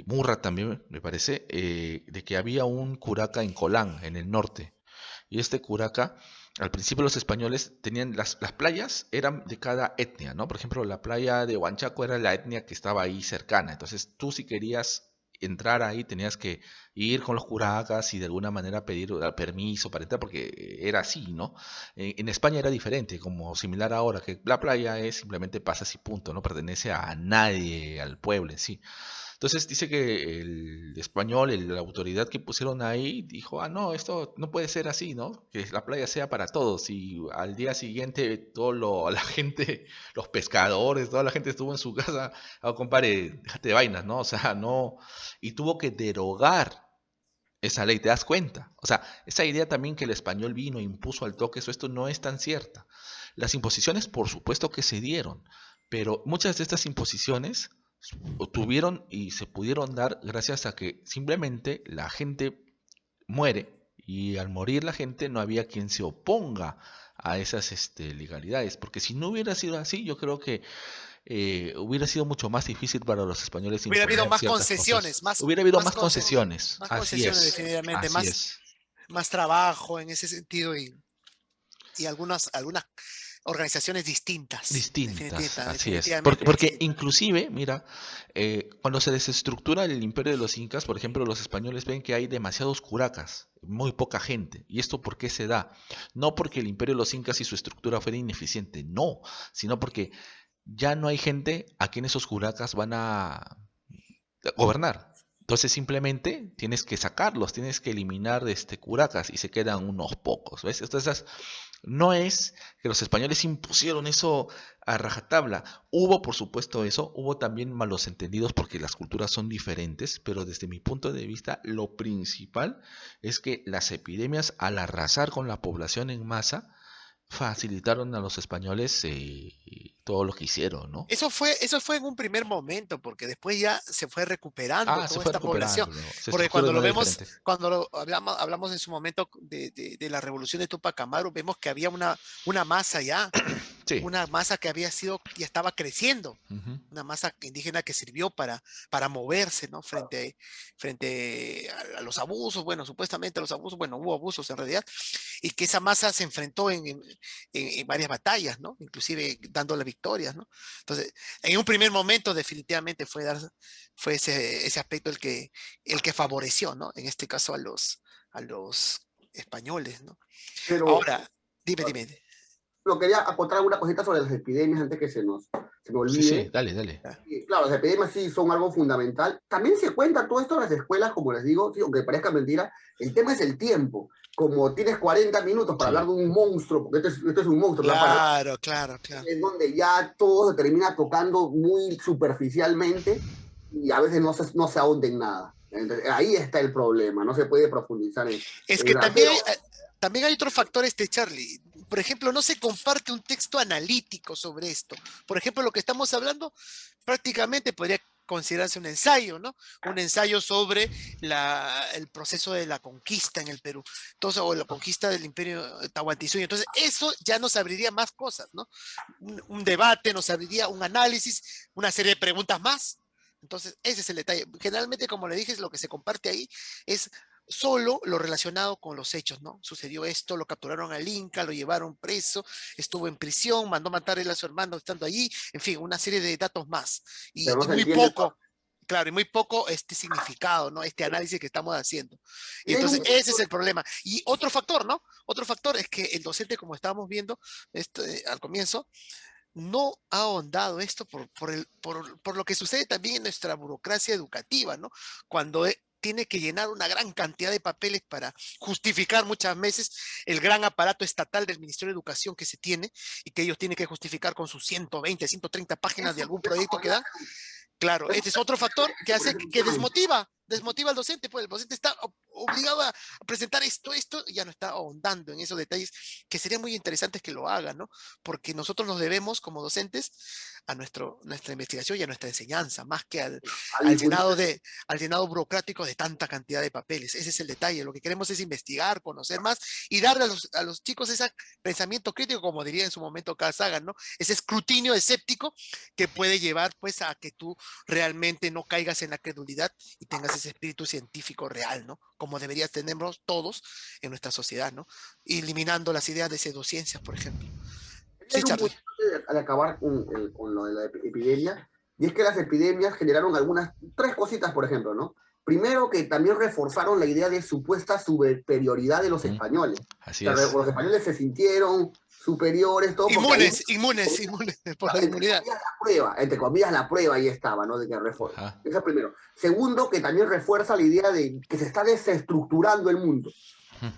A: Murra también me parece, de que había un curaca en Colán, en el norte. Y este curaca, al principio los españoles tenían, las playas eran de cada etnia, ¿no? Por ejemplo, la playa de Huanchaco era la etnia que estaba ahí cercana. Entonces tú si querías entrar ahí tenías que ir con los curacas y de alguna manera pedir permiso para entrar porque era así, ¿no? En España era diferente, como similar ahora, que la playa es simplemente pasas y punto, no pertenece a nadie, al pueblo en sí. Entonces dice que el español, la autoridad que pusieron ahí, dijo, no, esto no puede ser así, ¿no? Que la playa sea para todos. Y al día siguiente la gente, los pescadores, toda la gente estuvo en su casa, compadre, déjate de vainas, ¿no? O sea, no, y tuvo que derogar esa ley, ¿te das cuenta? O sea, esa idea también que el español vino e impuso al toque, esto no es tan cierta. Las imposiciones, por supuesto que se dieron, pero muchas de estas imposiciones tuvieron y se pudieron dar gracias a que simplemente la gente muere y al morir la gente no había quien se oponga a esas legalidades, porque si no hubiera sido así, yo creo que hubiera sido mucho más difícil para los españoles
B: Hubiera habido
A: imponer
B: más
A: ciertas cosas.
B: concesiones, más,
A: Hubiera habido
B: más,
A: más concesiones,
B: más concesiones definitivamente,
A: así es.
B: más trabajo en ese sentido y algunas organizaciones distintas,
A: Distintas, así es.
B: definitivamente
A: Porque
B: distintas.
A: inclusive, mira, cuando se desestructura el imperio de los incas, por ejemplo, los españoles ven que hay demasiados curacas, muy poca gente. ¿Y esto por qué se da? No porque el imperio de los incas y su estructura fuera ineficiente, no, sino porque ya no hay gente a quien esos curacas van a gobernar. Entonces simplemente tienes que sacarlos, tienes que eliminar curacas y se quedan unos pocos, ¿ves? Entonces no es que los españoles impusieron eso a rajatabla. Hubo, por supuesto, eso. Hubo también malos entendidos porque las culturas son diferentes, pero desde mi punto de vista, lo principal es que las epidemias, al arrasar con la población en masa, facilitaron a los españoles todo lo que hicieron, ¿no?
B: Eso fue en un primer momento, porque después ya se fue recuperando
A: Se
B: toda
A: fue
B: esta población,
A: recuperando, ¿no? Se
B: porque
A: estructura
B: cuando
A: de
B: lo
A: manera
B: vemos,
A: diferente.
B: hablamos en su momento de la revolución de Tupac Amaru, vemos que había una masa ya,
A: Sí.
B: una masa que había sido y estaba creciendo,
A: Ujú.
B: una masa indígena que sirvió para moverse, ¿no? Frente a los abusos, bueno, supuestamente a los abusos, bueno, hubo abusos en realidad, y que esa masa se enfrentó en varias batallas, ¿no? Inclusive dándole victorias, ¿no? Entonces, en un primer momento definitivamente fue ese aspecto el que favoreció, ¿no? En este caso a los españoles, ¿no?
C: Pero
B: Ahora, dime.
C: lo quería acotar alguna cosita sobre las epidemias antes que se me
A: Sí,
C: olvide.
A: dale, dale.
C: Y, claro, las epidemias sí son algo fundamental. También se cuenta todo esto en las escuelas, como les digo, sí, aunque parezca mentira, el tema es el tiempo. Como tienes 40 minutos para hablar
A: Sí.
C: de un monstruo, porque este es un monstruo, ¿no?
B: Claro.
C: Es donde ya todo se termina tocando muy superficialmente y a veces no se ahonda en nada. Entonces, ahí está el problema, no se puede profundizar
B: Es
C: en
B: que
C: nada.
B: también hay otro factor, Charlie. Por ejemplo, no se comparte un texto analítico sobre esto. Por ejemplo, lo que estamos hablando prácticamente podría considerarse un ensayo, ¿no? Un ensayo sobre el proceso de la conquista en el Perú, entonces, o la conquista del imperio Tahuantinsuyo. Entonces, eso ya nos abriría más cosas, ¿no? Un debate, nos abriría un análisis, una serie de preguntas más. Entonces, ese es el detalle. Generalmente, como le dije, lo que se comparte ahí es solo lo relacionado con los hechos, ¿no? Sucedió esto, lo capturaron al Inca, lo llevaron preso, estuvo en prisión, mandó matar él a su hermano estando allí, en fin, una serie de datos más.
C: Pero no
B: Y
C: se
B: muy
C: entiende todo.
B: poco, claro, y muy poco este significado, ¿no? Este análisis que estamos haciendo. Y
C: Y hay
B: entonces
C: un
B: ese es el problema. Y otro factor, ¿no? Otro factor es que el docente, como estábamos viendo al comienzo, no ha ahondado esto por lo que sucede también en nuestra burocracia educativa, ¿no? Cuando tiene que llenar una gran cantidad de papeles para justificar muchas veces el gran aparato estatal del Ministerio de Educación que se tiene y que ellos tienen que justificar con sus 120, 130 páginas de
C: eso,
B: algún
C: eso
B: proyecto que dan. Claro,
C: podría
B: este es otro factor que
C: por
B: hace
C: ese
B: que
C: tema.
B: desmotiva al docente, pues el docente está obligado a presentar esto, y ya no está ahondando en esos detalles que serían muy interesantes que lo hagan, ¿no? Porque nosotros nos debemos como docentes a nuestra investigación y a nuestra enseñanza, más que
C: A
B: al
C: difundir.
B: llenado burocrático de tanta cantidad de papeles. Ese es el detalle. Lo que queremos es investigar, conocer más y darle a los chicos ese pensamiento crítico, como diría en su momento Carl Sagan, ¿no? Ese escrutinio escéptico que puede llevar pues a que tú realmente no caigas en la credulidad y tengas ese espíritu científico real, ¿no? Como deberías tenerlos todos en nuestra sociedad, ¿no? Eliminando las ideas de pseudociencias, por ejemplo. Sí,
C: Hay un
B: Charlie.
C: punto de acabar con lo de la epidemia, y es que las epidemias generaron tres cositas, por ejemplo, ¿no? Primero, que también reforzaron la idea de supuesta superioridad de los españoles.
A: Así
C: O sea,
A: es.
C: los españoles se sintieron superiores, todo porque ahí,
B: Inmunes por la inmunidad.
C: entre comillas la prueba ahí estaba, ¿no? De que reforma.
A: Ajá.
C: Eso primero. Segundo, que también refuerza la idea de que se está desestructurando el mundo.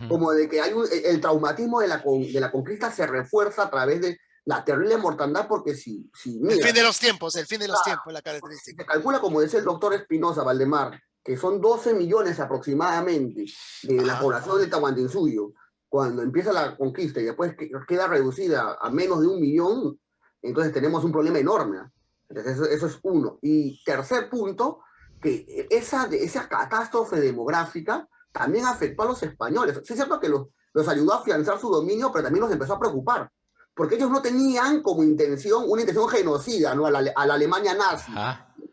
C: Como de que hay el traumatismo de la conquista se refuerza a través de la terrible mortandad, porque mira,
B: el fin de los tiempos, la
C: se
B: característica.
C: calcula, como decía el doctor Espinosa Valdemar, que son 12 millones aproximadamente de la población de Tahuantinsuyo. Cuando empieza la conquista y después queda reducida a menos de 1 millón, entonces tenemos un problema enorme. Entonces eso es uno. Y tercer punto, que esa catástrofe demográfica también afectó a los españoles. Sí es cierto que los ayudó a afianzar su dominio, pero también los empezó a preocupar, porque ellos no tenían como intención una intención genocida, ¿no? a la Alemania nazi,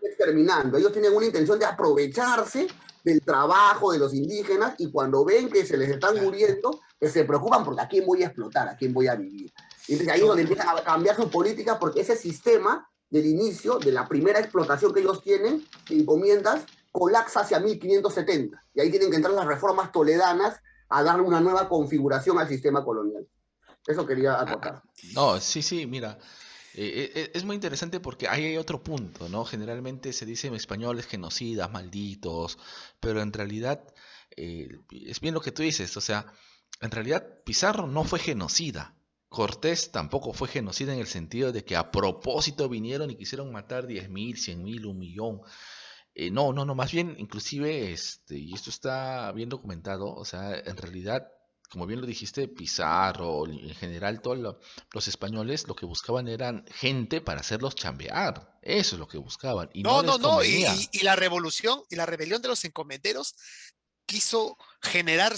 C: exterminando. Ellos tienen una intención de aprovecharse del trabajo de los indígenas, y cuando ven que se les están muriendo, pues se preocupan porque a quién voy a explotar, a quién voy a vivir. Y entonces ahí es donde empiezan a cambiar su política, porque ese sistema del inicio, de la primera explotación que ellos tienen, de encomiendas, colapsa hacia 1570. Y ahí tienen que entrar las reformas toledanas a darle una nueva configuración al sistema colonial. Eso quería acotar.
A: No, sí, mira. Es muy interesante porque ahí hay otro punto, ¿no? Generalmente se dicen españoles genocidas, malditos, pero en realidad es bien lo que tú dices, o sea, en realidad Pizarro no fue genocida. Cortés tampoco fue genocida en el sentido de que a propósito vinieron y quisieron matar 10.000, 100.000, 1 millón. No, más bien, inclusive, y esto está bien documentado, o sea, en realidad, como bien lo dijiste, Pizarro, en general, todos los españoles lo que buscaban eran gente para hacerlos chambear. Eso es lo que buscaban, y no les convenía.
B: Y la revolución y la rebelión de los encomenderos quiso generar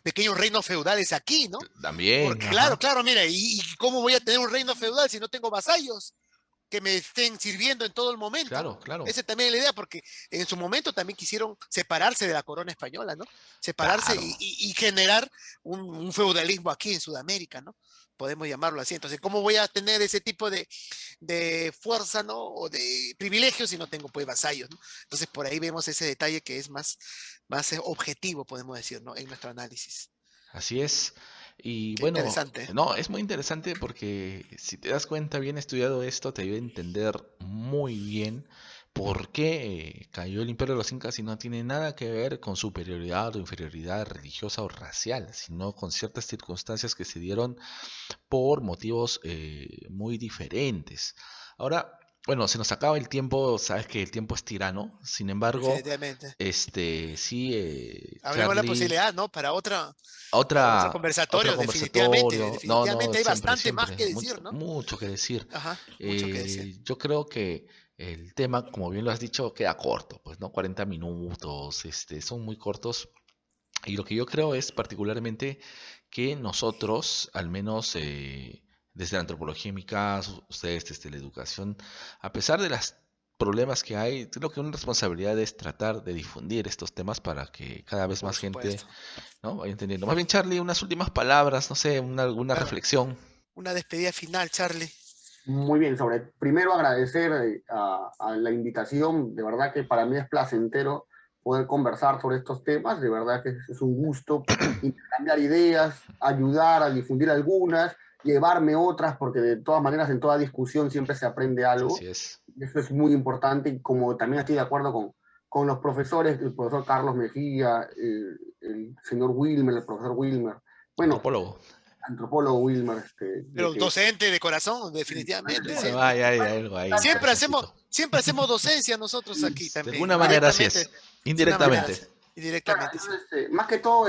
B: pequeños reinos feudales aquí, ¿no?
A: También,
B: Porque claro, mira, ¿y cómo voy a tener un reino feudal si no tengo vasallos que me estén sirviendo en todo el momento?
A: Claro.
B: Esa también es la idea, porque en su momento también quisieron separarse de la corona española, ¿no? Separarse
A: Claro.
B: y generar un feudalismo aquí en Sudamérica, ¿no? Podemos llamarlo así. Entonces, ¿cómo voy a tener ese tipo de fuerza, ¿no? O de privilegios si no tengo, pues, vasallos, ¿no? Entonces, por ahí vemos ese detalle que es más objetivo, podemos decir, ¿no? En nuestro análisis.
A: Así es. Y
B: Qué
A: bueno,
B: interesante.
A: no, es muy interesante porque si te das cuenta, bien estudiado esto, te ayuda a entender muy bien por qué cayó el imperio de los incas, y no tiene nada que ver con superioridad o inferioridad religiosa o racial, sino con ciertas circunstancias que se dieron por motivos muy diferentes. Ahora, bueno, se nos acaba el tiempo, sabes que el tiempo es tirano, sin embargo,
B: Definitivamente.
A: sí,
B: Hablemos la
A: Charlie,
B: posibilidad, ¿no? Para otro
A: otro
B: conversatorio, definitivamente.
A: conversatorio. No,
B: Definitivamente hay bastante más
A: siempre,
B: que decir, ¿no?
A: mucho que decir.
B: Ajá, mucho que decir.
A: Yo creo que el tema, como bien lo has dicho, queda corto, pues, ¿no? 40 minutos, son muy cortos. Y lo que yo creo es particularmente que nosotros, al menos desde la antropología en mi caso, ustedes desde la educación, a pesar de los problemas que hay, creo que una responsabilidad es tratar de difundir estos temas para que cada vez
B: Por
A: más gente,
B: supuesto.
A: ¿no?, vaya entendiendo. Más bien, Charlie, unas últimas palabras, no sé, alguna
B: Claro.
A: reflexión.
B: Una despedida final, Charlie.
C: Muy bien, primero agradecer a la invitación. De verdad que para mí es placentero poder conversar sobre estos temas. De verdad que es un gusto intercambiar ideas, ayudar a difundir algunas, llevarme otras, porque de todas maneras en toda discusión siempre se aprende algo.
A: Así es.
C: Eso es muy importante, y como también estoy de acuerdo con los profesores, el profesor Carlos Mejía, el señor Wilmer, el profesor Wilmer, bueno,
A: Antropólogo.
C: antropólogo Wilmer.
B: Pero docente de corazón, definitivamente.
A: Hay algo ahí,
B: Siempre hacemos docencia nosotros aquí
A: de
B: también.
A: alguna manera sí es. Indirectamente.
B: Indirectamente, sí.
C: Más que todo,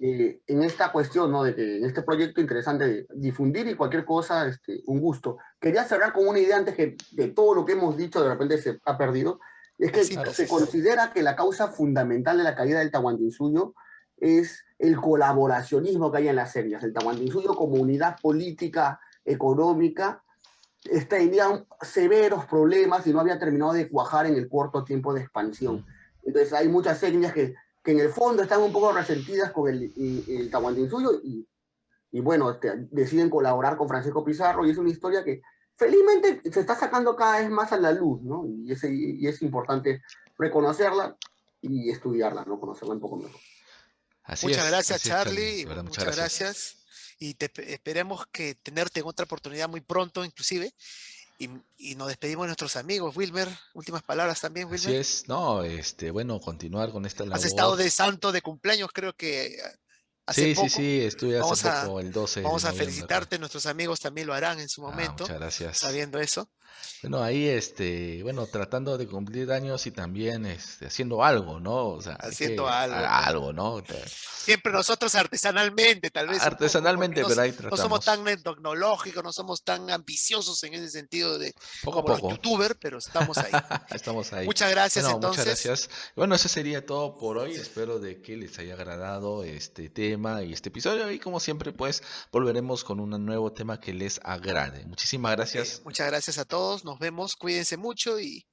C: en esta cuestión, ¿no? De que en este proyecto interesante de difundir y cualquier cosa, un gusto. Quería cerrar con una idea antes que de todo lo que hemos dicho de repente se ha perdido. Es que se considera que la causa fundamental de la caída del Tahuantinsuyo es el colaboracionismo que hay en las etnias. El Tahuantinsuyo como unidad política, económica, tenía severos problemas y no había terminado de cuajar en el corto tiempo de expansión. Entonces hay muchas etnias que en el fondo están un poco resentidas con el Tahuantinsuyo y bueno, deciden colaborar con Francisco Pizarro, y es una historia que felizmente se está sacando cada vez más a la luz, ¿no? Y es importante reconocerla y estudiarla, ¿no? Conocerla un poco mejor.
B: Muchas gracias,
A: así es, Charlie,
B: Charlie.
A: de verdad, muchas
B: Muchas
A: gracias.
B: gracias. Y esperemos que tenerte en otra oportunidad muy pronto, inclusive. Y nos despedimos de nuestros amigos. Wilmer, últimas palabras también,
A: Así
B: Wilmer.
A: es, no, bueno, continuar con esta
B: Has estado
A: labor.
B: de santo de cumpleaños, creo que hace
A: Sí, sí,
B: poco.
A: sí, estuve hace
B: Vamos a,
A: poco, el 12 de
B: vamos a
A: noviembre.
B: felicitarte. Nuestros amigos también lo harán en su momento,
A: Muchas gracias.
B: sabiendo eso.
A: Bueno, ahí, bueno, tratando de cumplir años y también, haciendo algo, ¿no? O sea, hay
B: Haciendo
A: que
B: algo, pues.
A: algo, ¿no?
B: Siempre nosotros artesanalmente, tal vez un poco, porque
A: Artesanalmente, pero ahí
B: no somos tan
A: tratamos.
B: tecnológicos, no somos tan ambiciosos en ese sentido de
A: Poco a
B: como los
A: poco.
B: youtubers, pero estamos ahí.
A: Estamos ahí.
B: Muchas gracias
A: Bueno, muchas
B: entonces.
A: gracias. Bueno, eso sería todo por hoy. Espero de que les haya agradado este tema y este episodio. Y como siempre, pues volveremos con un nuevo tema que les agrade. Muchísimas gracias.
B: Muchas gracias a todos, nos vemos, cuídense mucho y